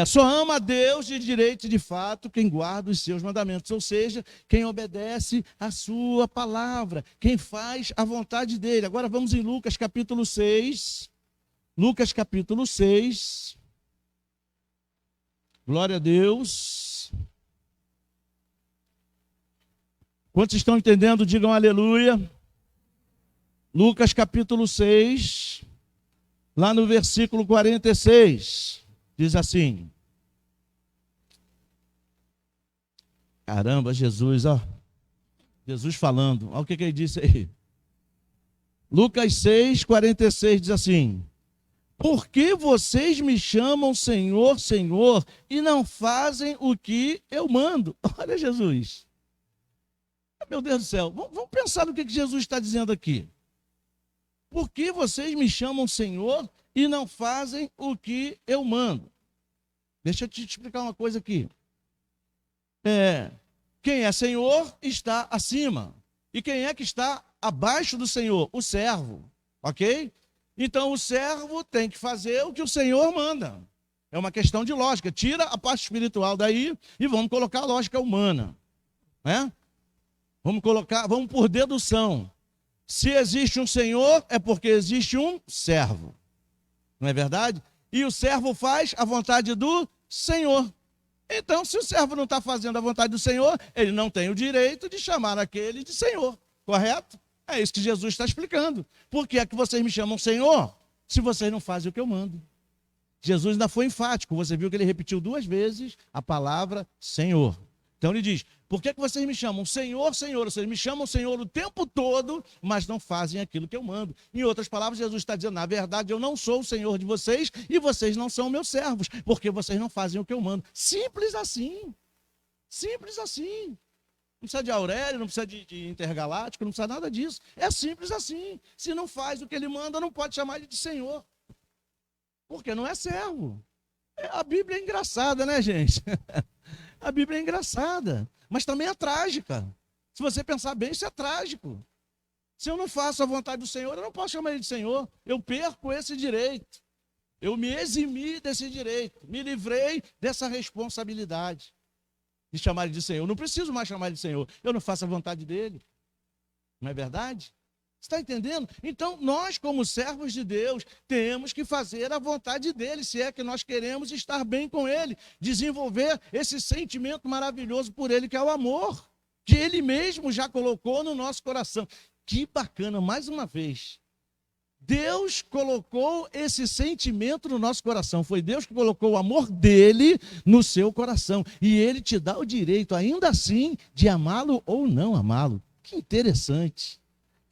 só ama a Deus de direito e de fato quem guarda os seus mandamentos. Ou seja, quem obedece a sua palavra. Quem faz a vontade dele. Agora vamos em Lucas capítulo 6. Lucas capítulo 6. Glória a Deus. Quantos estão entendendo, digam aleluia. Lucas capítulo 6, lá no versículo 46, diz assim. Caramba, Jesus, ó. Jesus falando, olha o que ele disse aí. Lucas 6, 46 diz assim: por que vocês me chamam Senhor, Senhor, e não fazem o que eu mando? Olha Jesus. Meu Deus do céu, vamos pensar no que Jesus está dizendo aqui. Por que vocês me chamam Senhor e não fazem o que eu mando? Deixa eu te explicar uma coisa aqui. Quem é Senhor está acima. E quem é que está abaixo do Senhor? O servo, ok? Então o servo tem que fazer o que o Senhor manda. É uma questão de lógica. Tira a parte espiritual daí e vamos colocar a lógica humana, né? Vamos por dedução. Se existe um Senhor, é porque existe um servo. Não é verdade? E o servo faz a vontade do Senhor. Então, se o servo não está fazendo a vontade do Senhor, ele não tem o direito de chamar aquele de Senhor. Correto? É isso que Jesus está explicando. Por que é que vocês me chamam Senhor, se vocês não fazem o que eu mando? Jesus ainda foi enfático. Você viu que ele repetiu 2 vezes a palavra Senhor. Então ele diz, por que vocês me chamam Senhor, Senhor? Vocês me chamam Senhor o tempo todo, mas não fazem aquilo que eu mando. Em outras palavras, Jesus está dizendo, na verdade, eu não sou o Senhor de vocês e vocês não são meus servos, porque vocês não fazem o que eu mando. Simples assim. Simples assim. Não precisa de Aurélio, não precisa de intergaláctico, não precisa nada disso. É simples assim. Se não faz o que ele manda, não pode chamar ele de Senhor. Porque não é servo. A Bíblia é engraçada, né, gente? A Bíblia é engraçada, mas também é trágica. Se você pensar bem, isso é trágico. Se eu não faço a vontade do Senhor, eu não posso chamar ele de Senhor. Eu perco esse direito. Eu me eximi desse direito. Me livrei dessa responsabilidade de chamar ele de Senhor. Eu não preciso mais chamar ele de Senhor. Eu não faço a vontade dele. Não é verdade? Você está entendendo? Então, nós, como servos de Deus, temos que fazer a vontade dele, se é que nós queremos estar bem com ele, desenvolver esse sentimento maravilhoso por ele, que é o amor, que ele mesmo já colocou no nosso coração. Que bacana, mais uma vez. Deus colocou esse sentimento no nosso coração. Foi Deus que colocou o amor dele no seu coração. E ele te dá o direito, ainda assim, de amá-lo ou não amá-lo. Que interessante.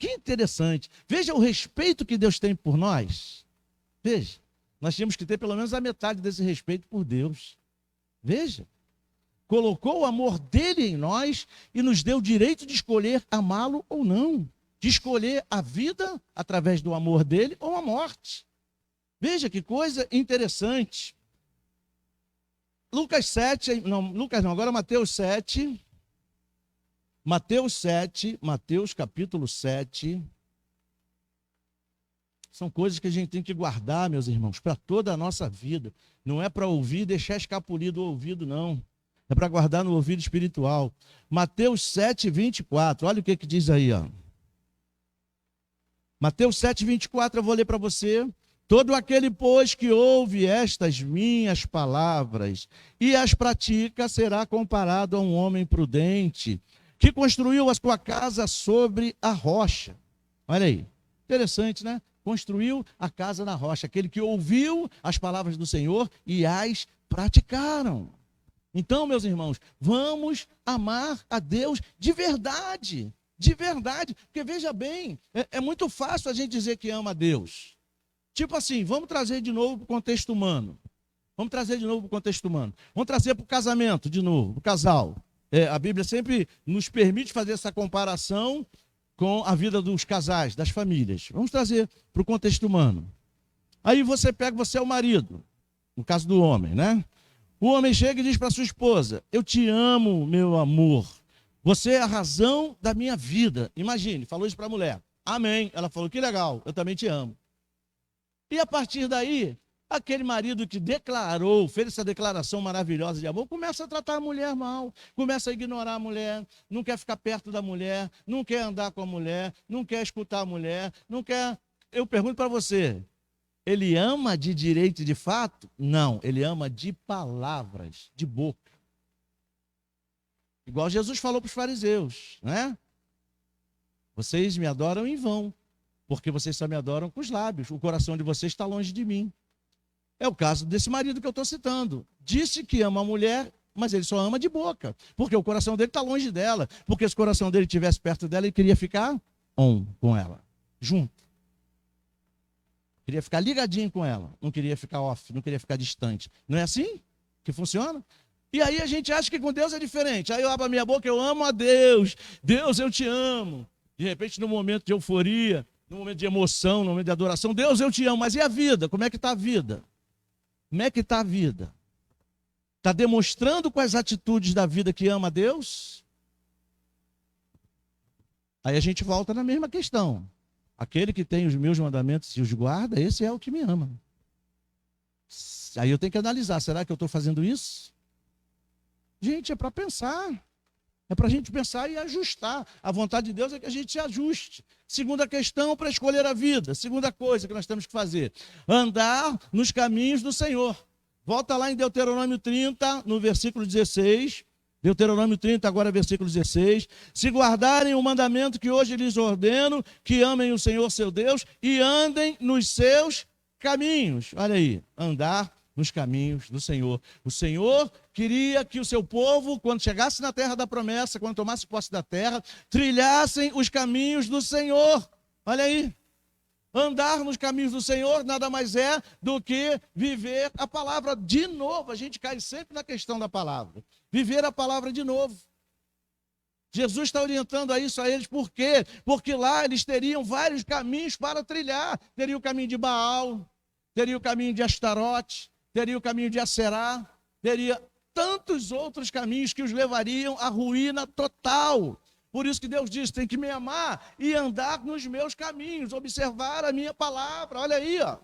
Que interessante. Veja o respeito que Deus tem por nós. Veja, nós temos que ter pelo menos a metade desse respeito por Deus. Veja, colocou o amor dele em nós e nos deu o direito de escolher amá-lo ou não. De escolher a vida através do amor dele ou a morte. Veja que coisa interessante. Agora Mateus 7. Mateus capítulo 7, são coisas que a gente tem que guardar, meus irmãos, para toda a nossa vida. Não é para ouvir e deixar escapulir do ouvido, não. É para guardar no ouvido espiritual. Mateus 7, 24, olha o que diz aí, ó. Mateus 7, 24, eu vou ler para você. Todo aquele, pois, que ouve estas minhas palavras e as pratica, será comparado a um homem prudente, que construiu a sua casa sobre a rocha. Olha aí, interessante, né? Construiu a casa na rocha, aquele que ouviu as palavras do Senhor e as praticaram. Então, meus irmãos, vamos amar a Deus de verdade, porque veja bem, é muito fácil a gente dizer que ama a Deus. Tipo assim, vamos trazer de novo para o contexto humano. Vamos trazer para o casamento de novo, para o casal. A Bíblia sempre nos permite fazer essa comparação com a vida dos casais, das famílias. Vamos trazer para o contexto humano. Aí você é o marido, no caso do homem, né? O homem chega e diz para sua esposa: eu te amo, meu amor. Você é a razão da minha vida. Imagine, falou isso para a mulher. Amém. Ela falou: que legal, eu também te amo. E a partir daí, aquele marido que fez essa declaração maravilhosa de amor, começa a tratar a mulher mal, começa a ignorar a mulher, não quer ficar perto da mulher, não quer andar com a mulher, não quer escutar a mulher, não quer... Eu pergunto para você, ele ama de direito e de fato? Não, ele ama de palavras, de boca. Igual Jesus falou para os fariseus, né? Vocês me adoram em vão, porque vocês só me adoram com os lábios, o coração de vocês está longe de mim. É o caso desse marido que eu estou citando. Disse que ama a mulher, mas ele só ama de boca, porque o coração dele está longe dela, porque se o coração dele estivesse perto dela, ele queria ficar com ela, junto. Queria ficar ligadinho com ela, não queria ficar off, não queria ficar distante. Não é assim que funciona? E aí a gente acha que com Deus é diferente. Aí eu abro a minha boca, eu amo a Deus. Deus, eu te amo. De repente, no momento de euforia, no momento de emoção, no momento de adoração, Deus, eu te amo. Mas e a vida? Como é que está a vida? Como é que está a vida? Está demonstrando com as atitudes da vida que ama a Deus? Aí a gente volta na mesma questão. Aquele que tem os meus mandamentos e os guarda, esse é o que me ama. Aí eu tenho que analisar, será que eu estou fazendo isso? Gente, é para pensar. É para a gente pensar e ajustar. A vontade de Deus é que a gente se ajuste. Segunda questão para escolher a vida. Segunda coisa que nós temos que fazer: andar nos caminhos do Senhor. Volta lá em Deuteronômio 30, no versículo 16. Deuteronômio 30, agora versículo 16. Se guardarem o mandamento que hoje lhes ordeno, que amem o Senhor seu Deus e andem nos seus caminhos. Olha aí, andar nos caminhos do Senhor. O Senhor queria que o seu povo, quando chegasse na terra da promessa, quando tomasse posse da terra, trilhassem os caminhos do Senhor. Olha aí. Andar nos caminhos do Senhor nada mais é do que viver a palavra. De novo, a gente cai sempre na questão da palavra. Viver a palavra de novo. Jesus está orientando a isso a eles, por quê? Porque lá eles teriam vários caminhos para trilhar. Teria o caminho de Baal, teria o caminho de Astarote, teria o caminho de Aserá, teria tantos outros caminhos que os levariam à ruína total. Por isso que Deus diz: tem que me amar e andar nos meus caminhos, observar a minha palavra. Olha aí, ó.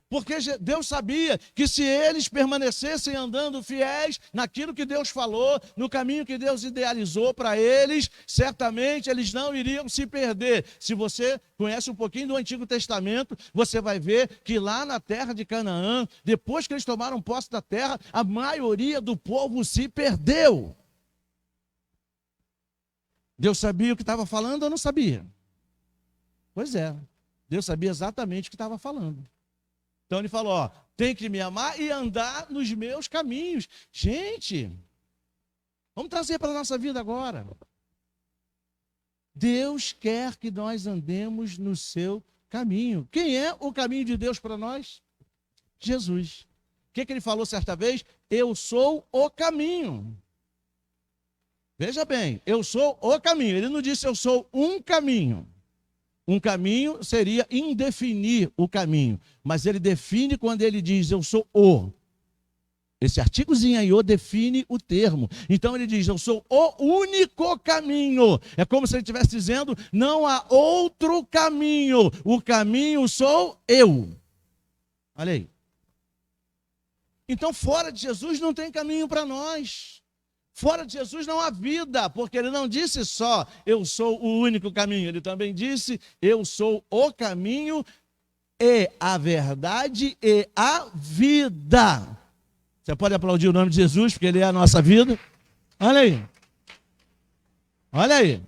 Porque Deus sabia que se eles permanecessem andando fiéis naquilo que Deus falou, no caminho que Deus idealizou para eles, certamente eles não iriam se perder. Se você conhece um pouquinho do Antigo Testamento, você vai ver que lá na terra de Canaã, depois que eles tomaram posse da terra, a maioria do povo se perdeu. Deus sabia o que estava falando ou não sabia? Pois é, Deus sabia exatamente o que estava falando. Então ele falou, ó, tem que me amar e andar nos meus caminhos. Gente, vamos trazer para a nossa vida agora. Deus quer que nós andemos no seu caminho. Quem é o caminho de Deus para nós? Jesus. O que ele falou certa vez? Eu sou o caminho. Veja bem, eu sou o caminho. Ele não disse eu sou um caminho. Um caminho seria indefinir o caminho. Mas ele define quando ele diz eu sou o. Esse artigozinho aí, o, define o termo. Então ele diz, eu sou o único caminho. É como se ele estivesse dizendo, não há outro caminho. O caminho sou eu. Olha aí. Então fora de Jesus não tem caminho para nós. Fora de Jesus não há vida, porque ele não disse só, eu sou o único caminho. Ele também disse, eu sou o caminho e a verdade e a vida. Você pode aplaudir o nome de Jesus, porque ele é a nossa vida. Olha aí. Olha aí.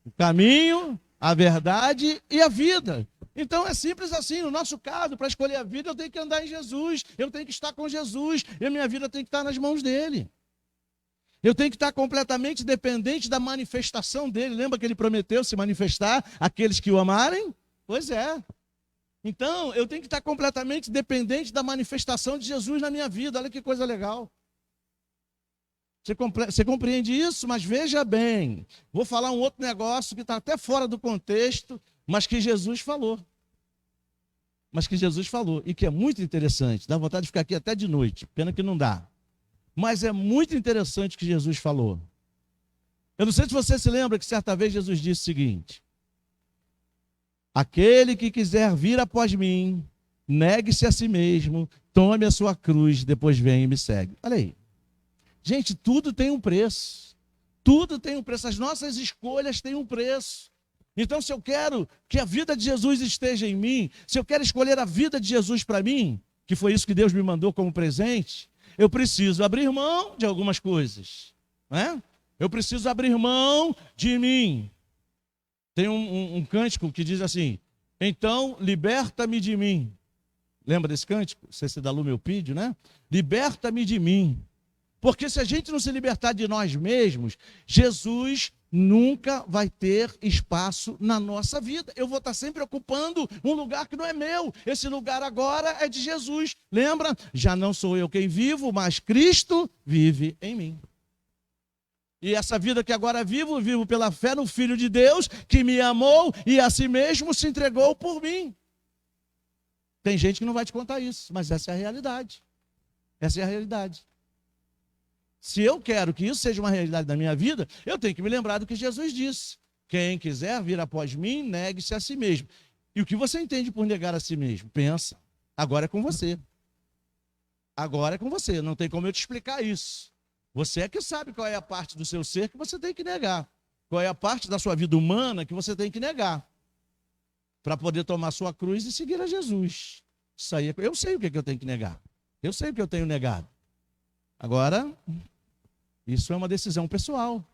O caminho, a verdade e a vida. Então é simples assim, no nosso caso, para escolher a vida, eu tenho que andar em Jesus, eu tenho que estar com Jesus, e a minha vida tem que estar nas mãos dele. Eu tenho que estar completamente dependente da manifestação dele. Lembra que ele prometeu se manifestar àqueles que o amarem? Pois é. Então, eu tenho que estar completamente dependente da manifestação de Jesus na minha vida. Olha que coisa legal. Você compreende isso? Mas veja bem, vou falar um outro negócio que está até fora do contexto, mas que Jesus falou. E que é muito interessante. Dá vontade de ficar aqui até de noite, pena que não dá. Mas é muito interessante o que Jesus falou. Eu não sei se você se lembra que certa vez Jesus disse o seguinte: aquele que quiser vir após mim, negue-se a si mesmo, tome a sua cruz, depois vem e me segue. Olha aí. Gente, tudo tem um preço. Tudo tem um preço. As nossas escolhas têm um preço. Então, se eu quero que a vida de Jesus esteja em mim, se eu quero escolher a vida de Jesus para mim, que foi isso que Deus me mandou como presente, eu preciso abrir mão de algumas coisas, né? Eu preciso abrir mão de mim. Tem um cântico que diz assim: então, liberta-me de mim. Lembra desse cântico? Se da Lu Pídio, né? Liberta-me de mim. Porque se a gente não se libertar de nós mesmos, Jesus nunca vai ter espaço na nossa vida. Eu vou estar sempre ocupando um lugar que não é meu. Esse lugar agora é de Jesus. Lembra? Já não sou eu quem vivo, mas Cristo vive em mim. E essa vida que agora vivo, vivo pela fé no Filho de Deus, que me amou e a si mesmo se entregou por mim. Tem gente que não vai te contar isso, mas essa é a realidade. Essa é a realidade. Se eu quero que isso seja uma realidade da minha vida, eu tenho que me lembrar do que Jesus disse. Quem quiser vir após mim, negue-se a si mesmo. E o que você entende por negar a si mesmo? Pensa. Agora é com você. Agora é com você. Não tem como eu te explicar isso. Você é que sabe qual é a parte do seu ser que você tem que negar. Qual é a parte da sua vida humana que você tem que negar. Para poder tomar sua cruz e seguir a Jesus. Isso aí, eu sei o que eu tenho que negar. Eu sei o que eu tenho negado. Agora, isso é uma decisão pessoal.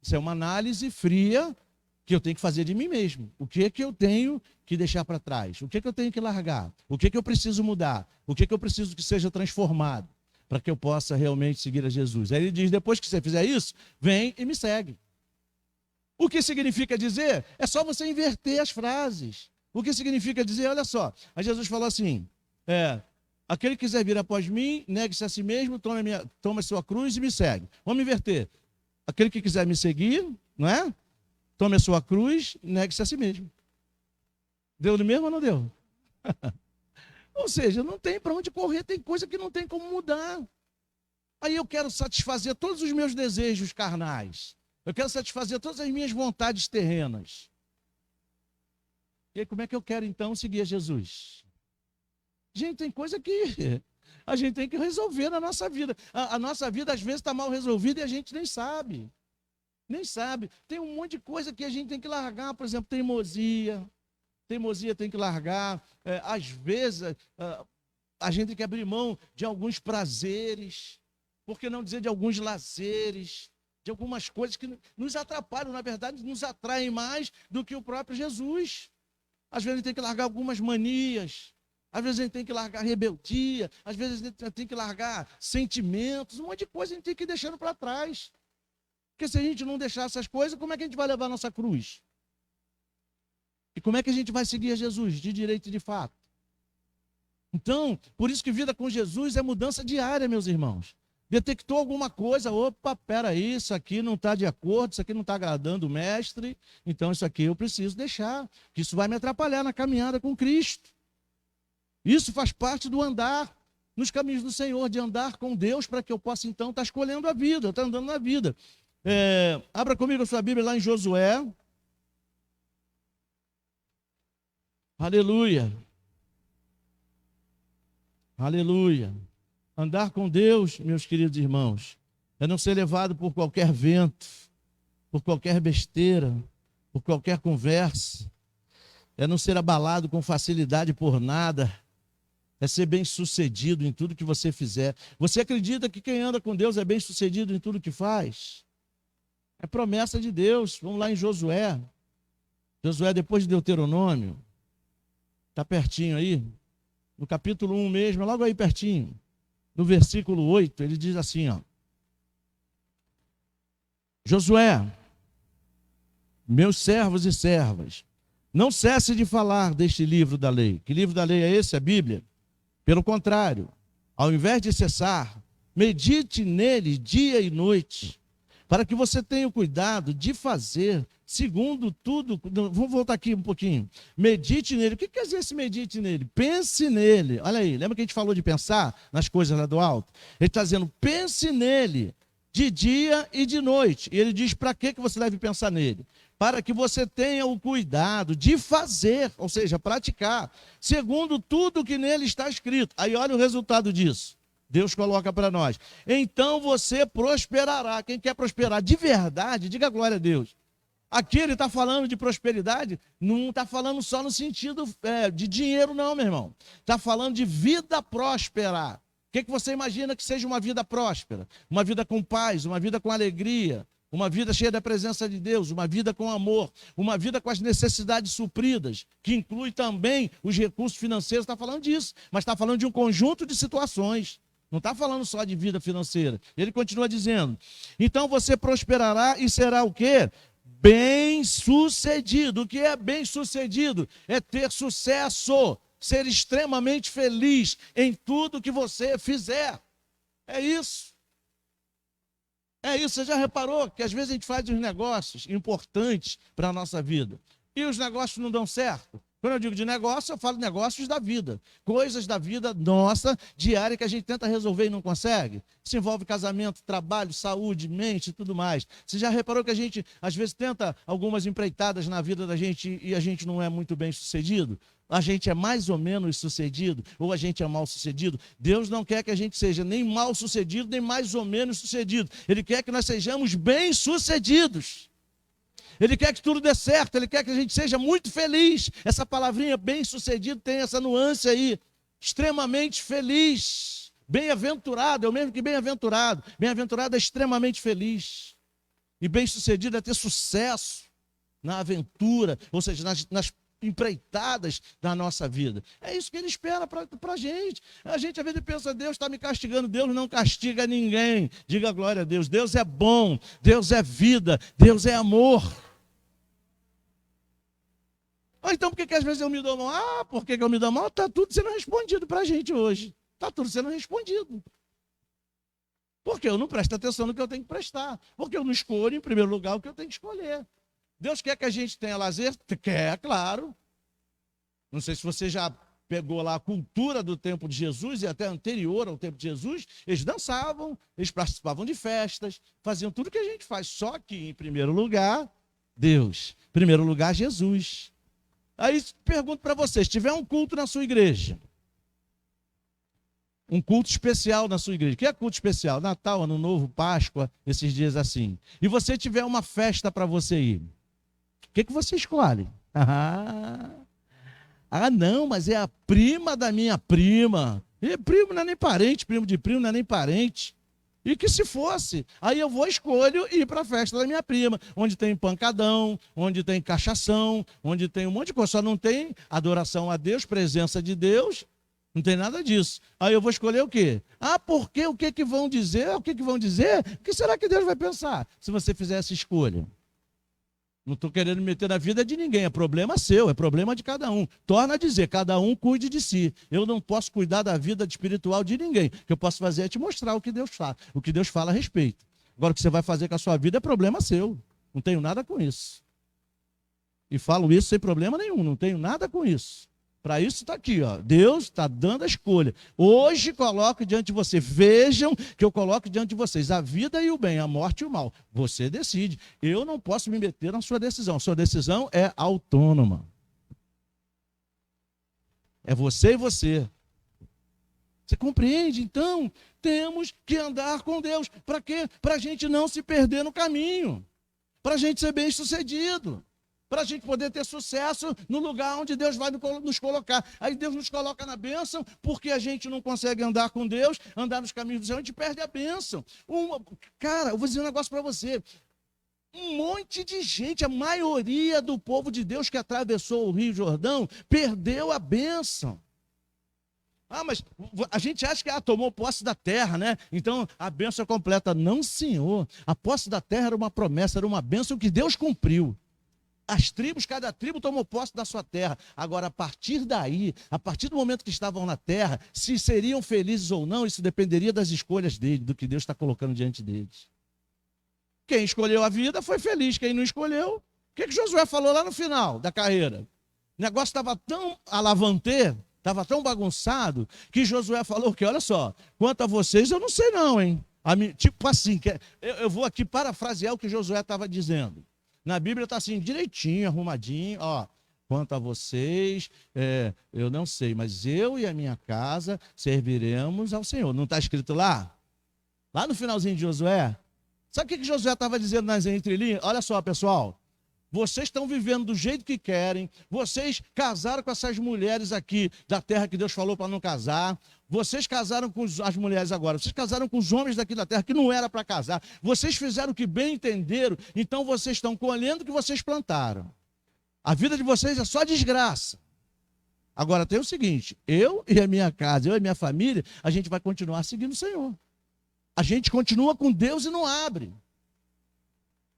Isso é uma análise fria que eu tenho que fazer de mim mesmo. O que é que eu tenho que deixar para trás? O que é que eu tenho que largar? O que é que eu preciso mudar? O que é que eu preciso que seja transformado para que eu possa realmente seguir a Jesus? Aí ele diz, depois que você fizer isso, vem e me segue. O que significa dizer? É só você inverter as frases. O que significa dizer? Olha só, aí Jesus falou assim, aquele que quiser vir após mim, negue-se a si mesmo, tome a sua cruz e me segue. Vamos inverter. Aquele que quiser me seguir, não é? Tome a sua cruz e negue-se a si mesmo. Deu no mesmo ou não deu? Ou seja, não tem para onde correr, tem coisa que não tem como mudar. Aí eu quero satisfazer todos os meus desejos carnais. Eu quero satisfazer todas as minhas vontades terrenas. E aí como é que eu quero então seguir a Jesus? Gente, tem coisa que a gente tem que resolver na nossa vida. A nossa vida, às vezes, está mal resolvida e a gente nem sabe. Nem sabe. Tem um monte de coisa que a gente tem que largar. Por exemplo, teimosia. Teimosia tem que largar. Às vezes, a gente tem que abrir mão de alguns prazeres. Por que não dizer de alguns lazeres? De algumas coisas que nos atrapalham. Na verdade, nos atraem mais do que o próprio Jesus. Às vezes, a gente tem que largar algumas manias. Às vezes a gente tem que largar rebeldia, às vezes a gente tem que largar sentimentos, um monte de coisa a gente tem que ir deixando para trás. Porque se a gente não deixar essas coisas, como é que a gente vai levar a nossa cruz? E como é que a gente vai seguir a Jesus de direito e de fato? Então, por isso que vida com Jesus é mudança diária, meus irmãos. Detectou alguma coisa, opa, peraí, isso aqui não está de acordo, isso aqui não está agradando o mestre, então isso aqui eu preciso deixar, que isso vai me atrapalhar na caminhada com Cristo. Isso faz parte do andar nos caminhos do Senhor, de andar com Deus, para que eu possa então estar escolhendo a vida, estar andando na vida. Abra comigo a sua Bíblia lá em Josué. Aleluia. Aleluia. Andar com Deus, meus queridos irmãos, é não ser levado por qualquer vento, por qualquer besteira, por qualquer conversa, é não ser abalado com facilidade por nada, é ser bem-sucedido em tudo que você fizer. Você acredita que quem anda com Deus é bem-sucedido em tudo que faz? É promessa de Deus. Vamos lá em Josué. Josué, depois de Deuteronômio. Está pertinho aí. No capítulo 1 mesmo, logo aí pertinho. No versículo 8, ele diz assim, ó. Josué, meus servos e servas, não cesse de falar deste livro da lei. Que livro da lei é esse? A Bíblia. Pelo contrário, ao invés de cessar, Medite nele dia e noite, para que você tenha o cuidado de fazer segundo tudo. Vamos voltar aqui um pouquinho. Medite nele. O que quer dizer esse medite nele? Pense nele. Olha aí, lembra que a gente falou de pensar nas coisas lá do alto? Ele está dizendo, pense nele de dia e de noite. E ele diz para que você deve pensar nele? Para que você tenha o cuidado de fazer, ou seja, praticar, segundo tudo que nele está escrito. Aí olha o resultado disso. Deus coloca para nós. Então você prosperará. Quem quer prosperar de verdade, diga glória a Deus. Aqui ele está falando de prosperidade, não está falando só no sentido de dinheiro não, meu irmão. Está falando de vida próspera. O que você imagina que seja uma vida próspera? Uma vida com paz, uma vida com alegria, uma vida cheia da presença de Deus, uma vida com amor, uma vida com as necessidades supridas, que inclui também os recursos financeiros. Está falando disso, mas está falando de um conjunto de situações. Não está falando só de vida financeira. Ele continua dizendo, então você prosperará e será o quê? Bem-sucedido. O que é bem-sucedido? É ter sucesso, ser extremamente feliz em tudo que você fizer. É isso. É isso. Você já reparou que às vezes a gente faz uns negócios importantes para a nossa vida e os negócios não dão certo? Quando eu digo de negócio, eu falo negócios da vida. Coisas da vida nossa, diária, que a gente tenta resolver e não consegue. Isso envolve casamento, trabalho, saúde, mente e tudo mais. Você já reparou que a gente, às vezes, tenta algumas empreitadas na vida da gente e a gente não é muito bem sucedido? A gente é mais ou menos sucedido, ou a gente é mal sucedido? Deus não quer que a gente seja nem mal sucedido, nem mais ou menos sucedido. Ele quer que nós sejamos bem sucedidos. Ele quer que tudo dê certo, ele quer que a gente seja muito feliz. Essa palavrinha bem-sucedido tem essa nuance aí. Extremamente feliz. Bem-aventurado, é o mesmo que bem-aventurado. Bem-aventurado é extremamente feliz. E bem-sucedido é ter sucesso na aventura, ou seja, nas empreitadas da nossa vida. É isso que ele espera para a gente. A gente às vezes pensa, Deus está me castigando. Deus não castiga ninguém. Diga glória a Deus. Deus é bom, Deus é vida, Deus é amor. Ou então, por que às vezes eu me dou mal? Ah, por que eu me dou mal? Está tudo sendo respondido para a gente hoje. Está tudo sendo respondido. Porque eu não presto atenção no que eu tenho que prestar. Porque eu não escolho, em primeiro lugar, o que eu tenho que escolher. Deus quer que a gente tenha lazer? Quer, claro. Não sei se você já pegou lá a cultura do tempo de Jesus e até anterior ao tempo de Jesus. Eles dançavam, eles participavam de festas, faziam tudo o que a gente faz. Só que, em primeiro lugar, Deus. Em primeiro lugar, Jesus. Aí pergunto para vocês, se tiver um culto na sua igreja, um culto especial na sua igreja, o que é culto especial? Natal, Ano Novo, Páscoa, esses dias assim. E você tiver uma festa para você ir, o que você escolhe? Não, mas é a prima da minha prima. E primo não é nem parente, primo de primo não é nem parente. E que se fosse, aí eu escolho ir para a festa da minha prima, onde tem pancadão, onde tem cachação, onde tem um monte de coisa. Só não tem adoração a Deus, presença de Deus, não tem nada disso. Aí eu vou escolher o quê? Porque o que vão dizer? O que vão dizer? O que será que Deus vai pensar se você fizer essa escolha? Não estou querendo me meter na vida de ninguém, é problema seu, é problema de cada um. Torna a dizer, cada um cuide de si. Eu não posso cuidar da vida espiritual de ninguém. O que eu posso fazer é te mostrar o que Deus fala, o que Deus fala a respeito. Agora, o que você vai fazer com a sua vida é problema seu. Não tenho nada com isso. E falo isso sem problema nenhum, não tenho nada com isso. Para isso está aqui, ó. Deus está dando a escolha. Hoje coloco diante de você. Vejam que eu coloco diante de vocês a vida e o bem, a morte e o mal. Você decide. Eu não posso me meter na sua decisão. Sua decisão é autônoma. É você e você. Você compreende? Então, temos que andar com Deus. Para quê? Para a gente não se perder no caminho. Para a gente ser bem sucedido. Para a gente poder ter sucesso no lugar onde Deus vai nos colocar. Aí Deus nos coloca na bênção, porque a gente não consegue andar com Deus, andar nos caminhos do Senhor, a gente perde a bênção. Cara, eu vou dizer um negócio para você. Um monte de gente, a maioria do povo de Deus que atravessou o Rio Jordão, perdeu a bênção. Mas a gente acha que tomou posse da terra, né? Então a bênção é completa. Não, senhor. A posse da terra era uma promessa, era uma bênção que Deus cumpriu. as tribos, cada tribo tomou posse da sua terra. Agora, a partir daí, a partir do momento que estavam na terra, se seriam felizes ou não, isso dependeria das escolhas deles, do que Deus está colocando diante deles. Quem escolheu a vida foi feliz, quem não escolheu, o que Josué falou lá no final da carreira? O negócio estava tão alavantê, estava tão bagunçado, que Josué falou que, olha só, quanto a vocês, eu não sei não, hein? Tipo assim, eu vou aqui parafrasear o que Josué estava dizendo. Na Bíblia está assim, direitinho, arrumadinho, ó. Quanto a vocês, eu não sei, mas eu e a minha casa serviremos ao Senhor. Não está escrito lá? Lá no finalzinho de Josué? Sabe o que Josué estava dizendo nas entrelinhas? Olha só, pessoal. Vocês estão vivendo do jeito que querem, vocês casaram com essas mulheres aqui da terra que Deus falou para não casar, vocês casaram com as mulheres agora, vocês casaram com os homens daqui da terra que não era para casar, vocês fizeram o que bem entenderam, então vocês estão colhendo o que vocês plantaram. A vida de vocês é só desgraça. Agora tem o seguinte, eu e a minha casa, eu e a minha família, a gente vai continuar seguindo o Senhor. A gente continua com Deus e não abre.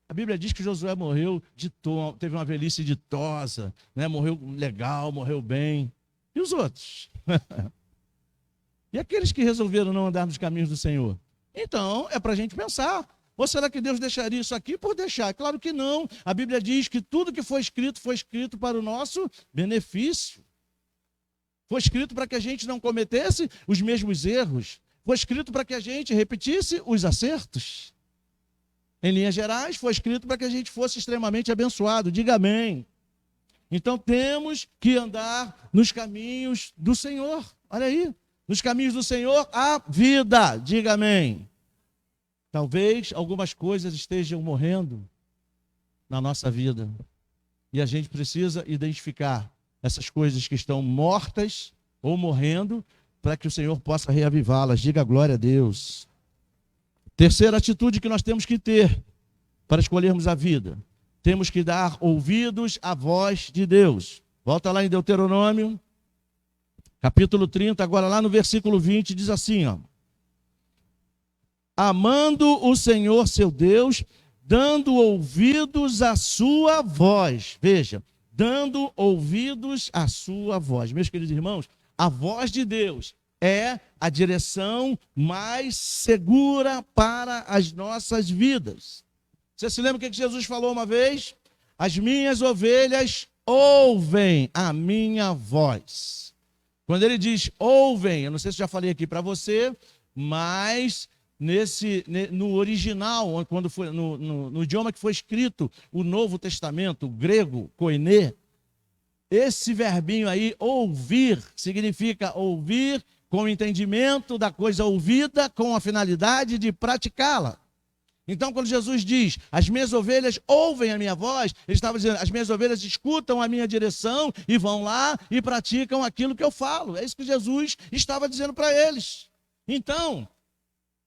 A Bíblia diz que Josué morreu teve uma velhice ditosa, né? Morreu legal, morreu bem. E os outros? E aqueles que resolveram não andar nos caminhos do Senhor? Então, é para a gente pensar. Ou será que Deus deixaria isso aqui por deixar? Claro que não. A Bíblia diz que tudo que foi escrito para o nosso benefício. Foi escrito para que a gente não cometesse os mesmos erros. Foi escrito para que a gente repetisse os acertos. Em linhas gerais, foi escrito para que a gente fosse extremamente abençoado. Diga amém. Então temos que andar nos caminhos do Senhor. Olha aí. Nos caminhos do Senhor, a vida. Diga amém. Talvez algumas coisas estejam morrendo na nossa vida. E a gente precisa identificar essas coisas que estão mortas ou morrendo para que o Senhor possa reavivá-las. Diga glória a Deus. Terceira atitude que nós temos que ter para escolhermos a vida. Temos que dar ouvidos à voz de Deus. Volta lá em Deuteronômio, capítulo 30, agora lá no versículo 20, diz assim, ó. Amando o Senhor seu Deus, dando ouvidos à sua voz. Veja, dando ouvidos à sua voz. Meus queridos irmãos, a voz de Deus é a direção mais segura para as nossas vidas. Você se lembra o que Jesus falou uma vez? As minhas ovelhas ouvem a minha voz. Quando ele diz ouvem, eu não sei se já falei aqui para você, mas no original, quando foi, no idioma que foi escrito o Novo Testamento, o grego, koiné, esse verbinho aí, ouvir, significa ouvir com o entendimento da coisa ouvida, com a finalidade de praticá-la. Então, quando Jesus diz, as minhas ovelhas ouvem a minha voz, ele estava dizendo, as minhas ovelhas escutam a minha direção e vão lá e praticam aquilo que eu falo. É isso que Jesus estava dizendo para eles. Então,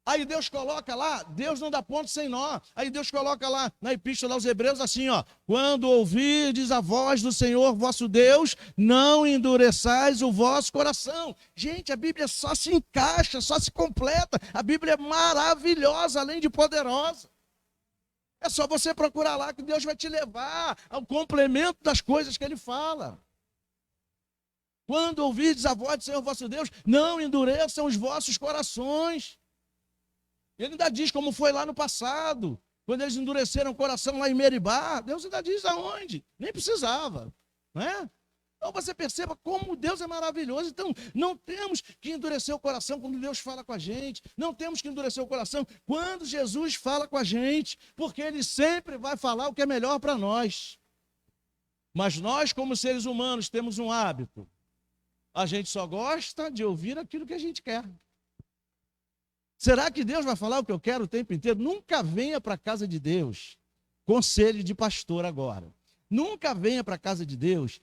aí Deus coloca lá, Deus não dá ponto sem nó. Aí Deus coloca lá na epístola aos Hebreus assim, ó. Quando ouvirdes a voz do Senhor vosso Deus, não endureçais o vosso coração. Gente, a Bíblia só se encaixa, só se completa. A Bíblia é maravilhosa, além de poderosa. É só você procurar lá que Deus vai te levar ao complemento das coisas que Ele fala. Quando ouvirdes a voz do Senhor vosso Deus, não endureçam os vossos corações. Ele ainda diz como foi lá no passado, quando eles endureceram o coração lá em Meribá. Deus ainda diz aonde, nem precisava, não é? Então você perceba como Deus é maravilhoso. Então não temos que endurecer o coração quando Deus fala com a gente, não temos que endurecer o coração quando Jesus fala com a gente, porque Ele sempre vai falar o que é melhor para nós. Mas nós, como seres humanos, temos um hábito, a gente só gosta de ouvir aquilo que a gente quer. Será que Deus vai falar o que eu quero o tempo inteiro? Nunca venha para a casa de Deus, conselho de pastor agora. Nunca venha para a casa de Deus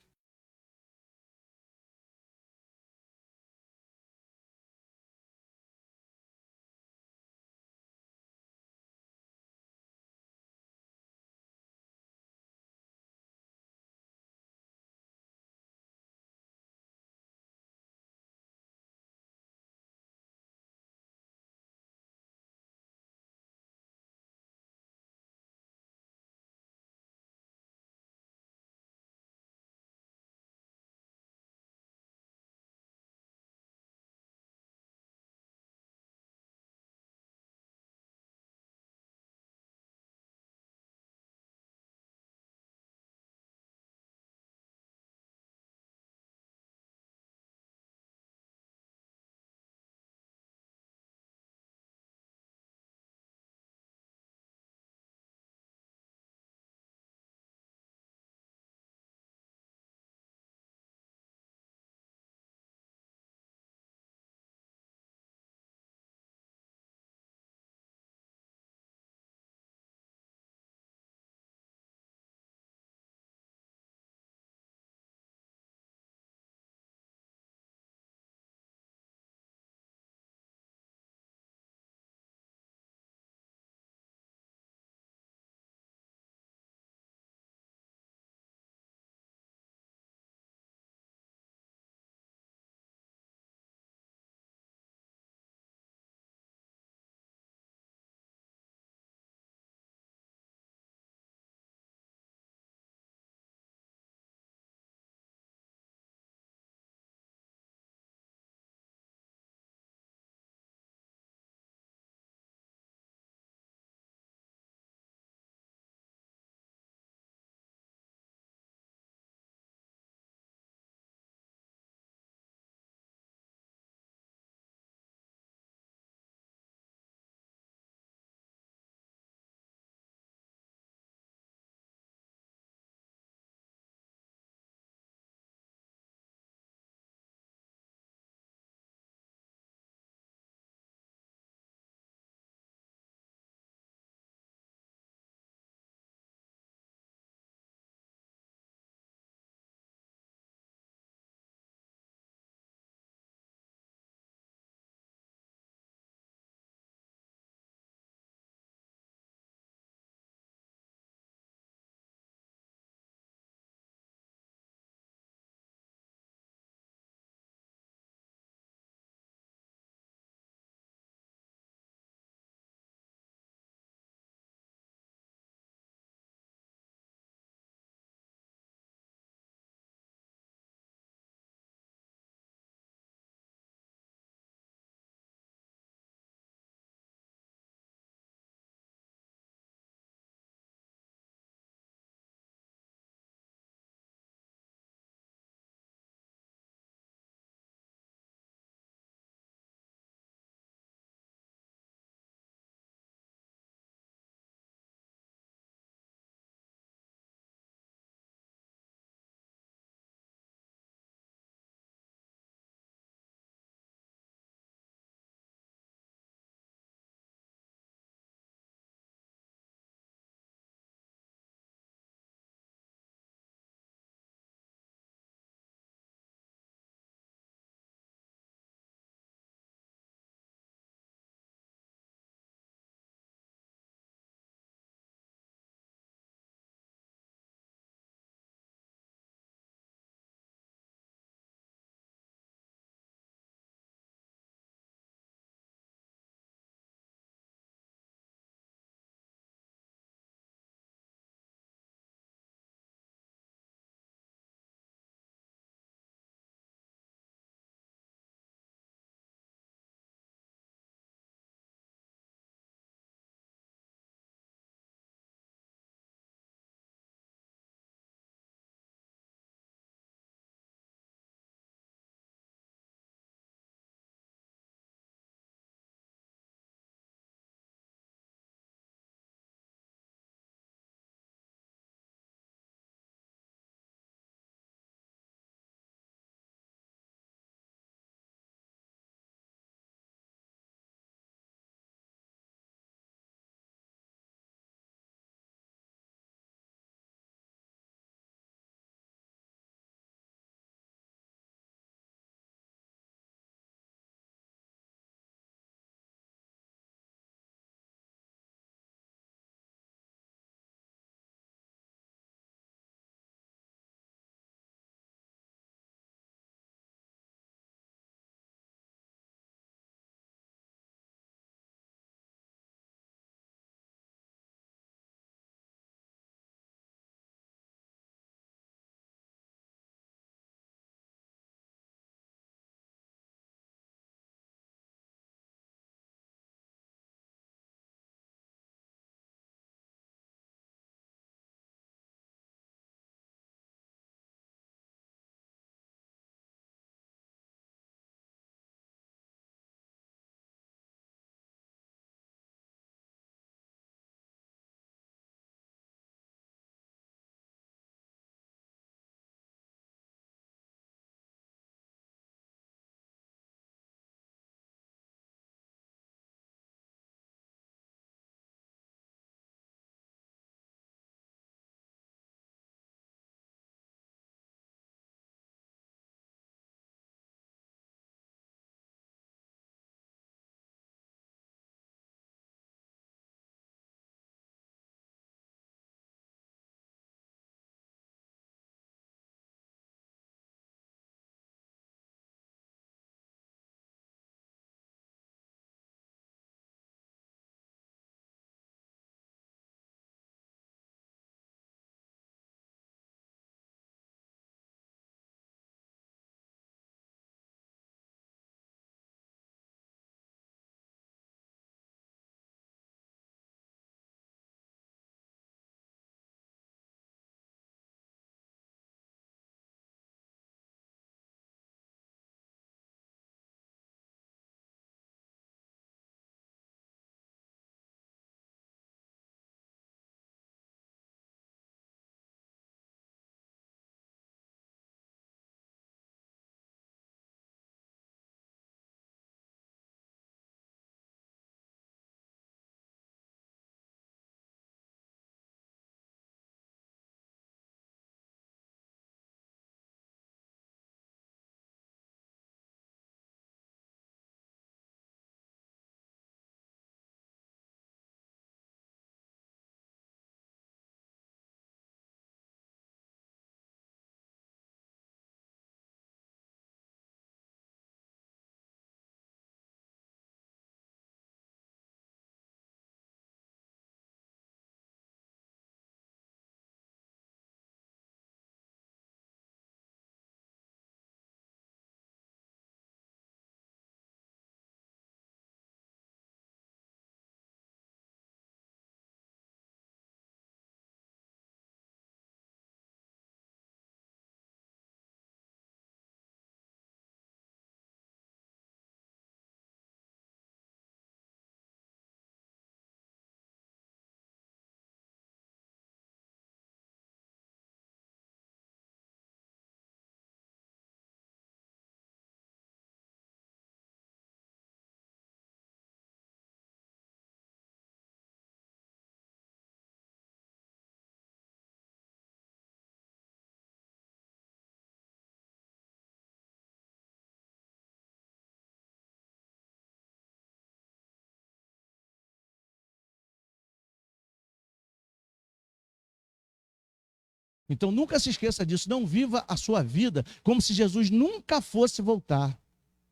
Então nunca se esqueça disso, não viva a sua vida como se Jesus nunca fosse voltar.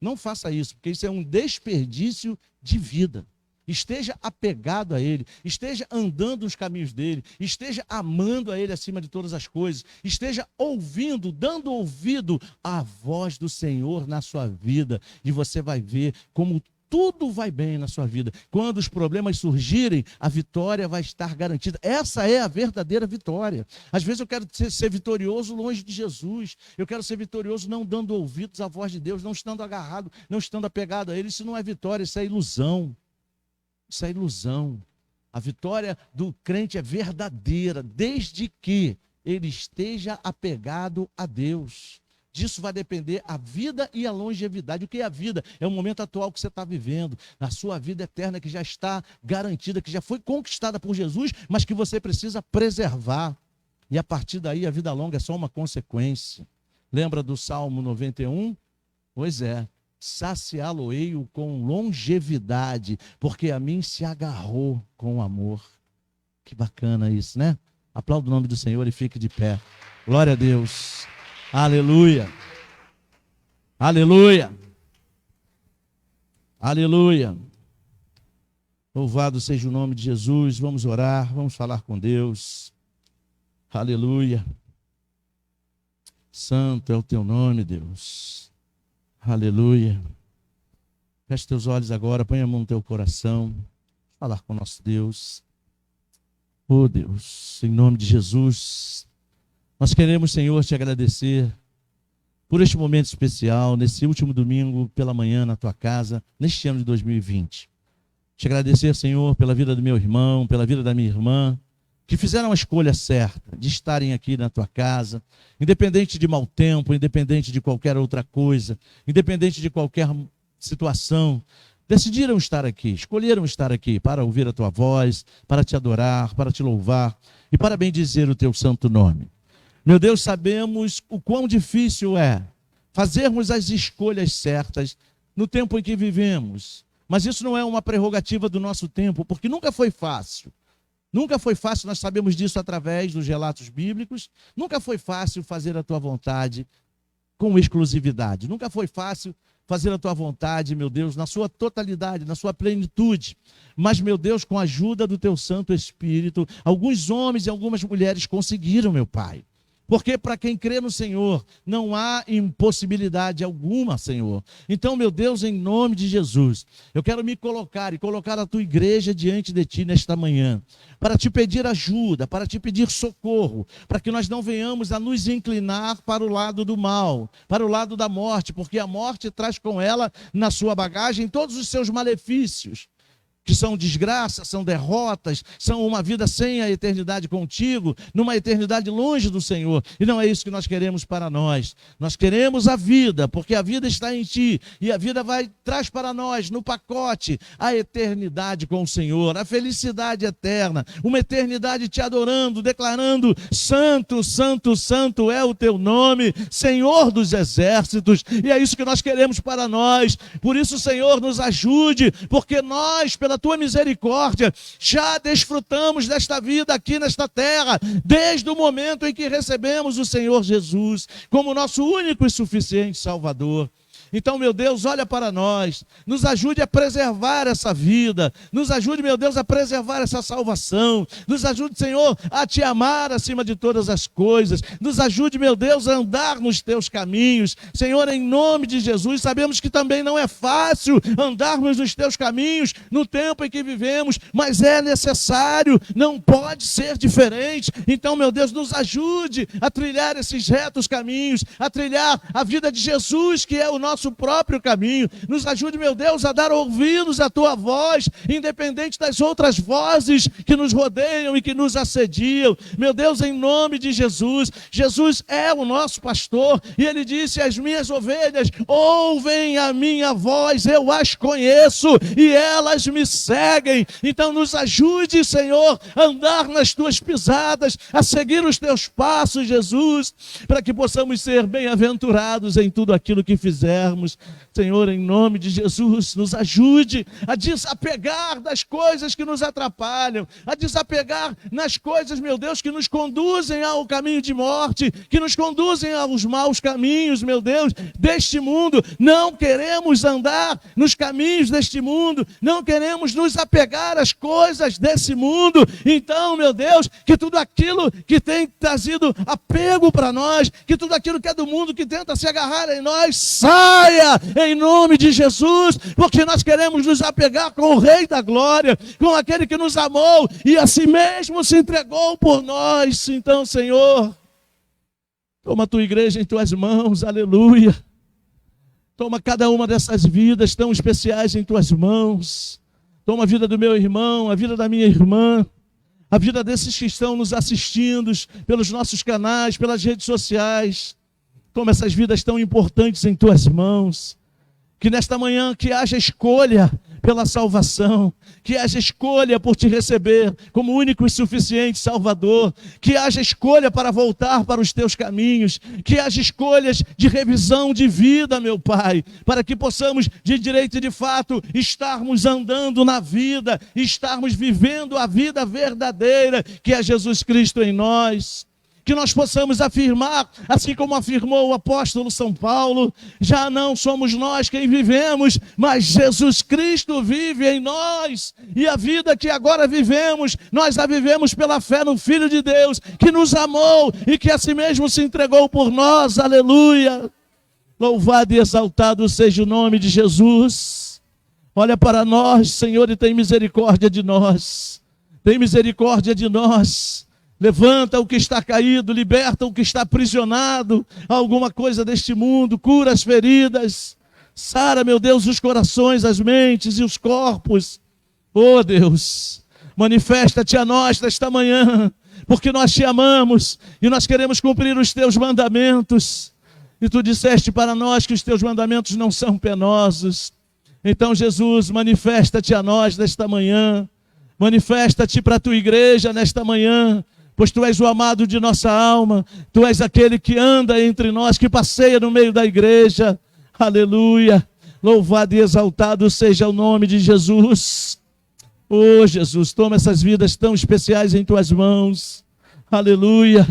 Não faça isso, porque isso é um desperdício de vida. Esteja apegado a Ele, esteja andando nos caminhos dEle, esteja amando a Ele acima de todas as coisas, esteja ouvindo, dando ouvido à voz do Senhor na sua vida, e você vai ver como tudo vai bem na sua vida. Quando os problemas surgirem, a vitória vai estar garantida. Essa é a verdadeira vitória. Às vezes eu quero ser vitorioso longe de Jesus. Eu quero ser vitorioso não dando ouvidos à voz de Deus, não estando agarrado, não estando apegado a Ele. Isso não é vitória, isso é ilusão. Isso é ilusão. A vitória do crente é verdadeira, desde que ele esteja apegado a Deus. Disso vai depender a vida e a longevidade. O que é a vida? É o momento atual que você está vivendo, na sua vida eterna que já está garantida, que já foi conquistada por Jesus, mas que você precisa preservar. E a partir daí a vida longa é só uma consequência. Lembra do Salmo 91? Pois é. Saciá-lo-ei com longevidade, porque a mim se agarrou com amor. Que bacana isso, né? Aplauda o nome do Senhor e fique de pé. Glória a Deus. Aleluia. Aleluia. Aleluia. Louvado seja o nome de Jesus. Vamos orar, vamos falar com Deus. Aleluia. Santo é o teu nome, Deus. Aleluia. Feche teus olhos agora, põe a mão no teu coração. Falar com o nosso Deus. Oh Deus, em nome de Jesus, nós queremos, Senhor, te agradecer por este momento especial, nesse último domingo pela manhã na tua casa, neste ano de 2020. Te agradecer, Senhor, pela vida do meu irmão, pela vida da minha irmã, que fizeram a escolha certa de estarem aqui na tua casa, independente de mau tempo, independente de qualquer outra coisa, independente de qualquer situação, decidiram estar aqui, escolheram estar aqui para ouvir a tua voz, para te adorar, para te louvar e para bendizer o teu santo nome. Meu Deus, sabemos o quão difícil é fazermos as escolhas certas no tempo em que vivemos, mas isso não é uma prerrogativa do nosso tempo, porque nunca foi fácil. Nunca foi fácil, nós sabemos disso através dos relatos bíblicos, nunca foi fácil fazer a tua vontade com exclusividade, nunca foi fácil fazer a tua vontade, meu Deus, na sua totalidade, na sua plenitude, mas, meu Deus, com a ajuda do teu Santo Espírito, alguns homens e algumas mulheres conseguiram, meu Pai. Porque para quem crê no Senhor, não há impossibilidade alguma, Senhor. Então, meu Deus, em nome de Jesus, eu quero me colocar e colocar a tua igreja diante de ti nesta manhã, para te pedir ajuda, para te pedir socorro, para que nós não venhamos a nos inclinar para o lado do mal, para o lado da morte, porque a morte traz com ela, na sua bagagem, todos os seus malefícios, que são desgraças, são derrotas, são uma vida sem a eternidade contigo, numa eternidade longe do Senhor. E não é isso que nós queremos para nós. Nós queremos a vida, porque a vida está em ti, e a vida traz para nós, no pacote, a eternidade com o Senhor, a felicidade eterna, uma eternidade te adorando, declarando: santo, santo, santo é o teu nome, Senhor dos exércitos. E é isso que nós queremos para nós. Por isso, Senhor, nos ajude, porque nós, pela tua misericórdia, já desfrutamos desta vida aqui nesta terra, desde o momento em que recebemos o Senhor Jesus como nosso único e suficiente Salvador. Então, meu Deus, olha para nós, nos ajude a preservar essa vida, nos ajude, meu Deus, a preservar essa salvação, nos ajude, Senhor, a te amar acima de todas as coisas, nos ajude, meu Deus, a andar nos teus caminhos, Senhor, em nome de Jesus. Sabemos que também não é fácil andarmos nos teus caminhos no tempo em que vivemos, mas é necessário, não pode ser diferente. Então, meu Deus, nos ajude a trilhar esses retos caminhos, a trilhar a vida de Jesus, que é o nosso próprio caminho. Nos ajude, meu Deus, a dar ouvidos à tua voz, independente das outras vozes que nos rodeiam e que nos assediam. Meu Deus, em nome de Jesus, Jesus é o nosso pastor, e ele disse: as minhas ovelhas ouvem a minha voz, eu as conheço e elas me seguem. Então nos ajude, Senhor, a andar nas tuas pisadas, a seguir os teus passos, Jesus, para que possamos ser bem-aventurados em tudo aquilo que fizermos. desapegarmos. Senhor, em nome de Jesus, nos ajude a desapegar das coisas que nos atrapalham, a desapegar nas coisas, meu Deus, que nos conduzem ao caminho de morte, que nos conduzem aos maus caminhos, meu Deus, deste mundo. Não queremos andar nos caminhos deste mundo, não queremos nos apegar às coisas desse mundo. Então, meu Deus, que tudo aquilo que tem trazido apego para nós, que tudo aquilo que é do mundo, que tenta se agarrar em nós, saia em nome de Jesus, porque nós queremos nos apegar com o Rei da Glória, com aquele que nos amou e a si mesmo se entregou por nós. Então, Senhor, toma a tua igreja em tuas mãos, aleluia. Toma cada uma dessas vidas tão especiais em tuas mãos. Toma a vida do meu irmão, a vida da minha irmã, a vida desses que estão nos assistindo pelos nossos canais, pelas redes sociais. Toma essas vidas tão importantes em tuas mãos. Que nesta manhã que haja escolha pela salvação, que haja escolha por te receber como único e suficiente Salvador, que haja escolha para voltar para os teus caminhos, que haja escolhas de revisão de vida, meu Pai, para que possamos de direito e de fato estarmos andando na vida, estarmos vivendo a vida verdadeira que é Jesus Cristo em nós. Que nós possamos afirmar, assim como afirmou o apóstolo São Paulo, já não somos nós quem vivemos, mas Jesus Cristo vive em nós. E a vida que agora vivemos, nós a vivemos pela fé no Filho de Deus, que nos amou e que a si mesmo se entregou por nós. Aleluia! Louvado e exaltado seja o nome de Jesus. Olha para nós, Senhor, e tem misericórdia de nós. Tem misericórdia de nós. Levanta o que está caído, liberta o que está aprisionado a alguma coisa deste mundo, cura as feridas, sara, meu Deus, os corações, as mentes e os corpos. Oh Deus, manifesta-te a nós nesta manhã, porque nós te amamos e nós queremos cumprir os teus mandamentos. E tu disseste para nós que os teus mandamentos não são penosos. Então, Jesus, manifesta-te a nós nesta manhã, manifesta-te para a tua igreja nesta manhã, pois tu és o amado de nossa alma, tu és aquele que anda entre nós, que passeia no meio da igreja. Aleluia, louvado e exaltado seja o nome de Jesus. Oh Jesus, toma essas vidas tão especiais em tuas mãos. Aleluia,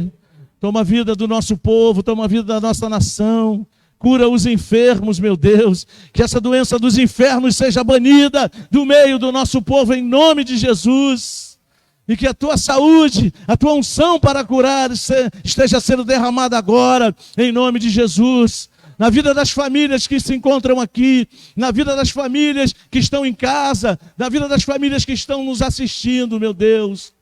toma a vida do nosso povo, toma a vida da nossa nação. Cura os enfermos, meu Deus, que essa doença dos infernos seja banida do meio do nosso povo em nome de Jesus. E que a tua saúde, a tua unção para curar esteja sendo derramada agora, em nome de Jesus. Na vida das famílias que se encontram aqui, na vida das famílias que estão em casa, na vida das famílias que estão nos assistindo, meu Deus.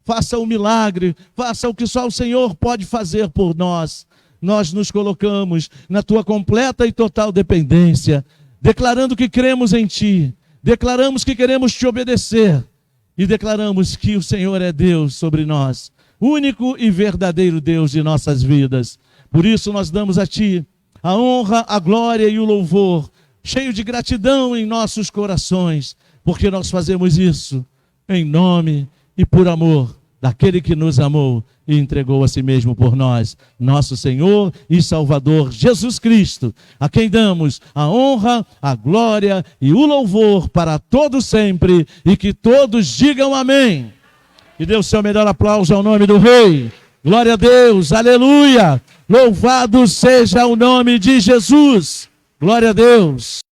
Faça o milagre, faça o que só o Senhor pode fazer por nós. Nós nos colocamos na tua completa e total dependência, declarando que cremos em ti, declaramos que queremos te obedecer. E declaramos que o Senhor é Deus sobre nós, único e verdadeiro Deus de nossas vidas. Por isso nós damos a Ti a honra, a glória e o louvor, cheio de gratidão em nossos corações, porque nós fazemos isso em nome e por amor daquele que nos amou e entregou a si mesmo por nós, nosso Senhor e Salvador Jesus Cristo, a quem damos a honra, a glória e o louvor para todos sempre, e que todos digam amém. E dê o seu melhor aplauso ao nome do Rei. Glória a Deus, aleluia, louvado seja o nome de Jesus, glória a Deus.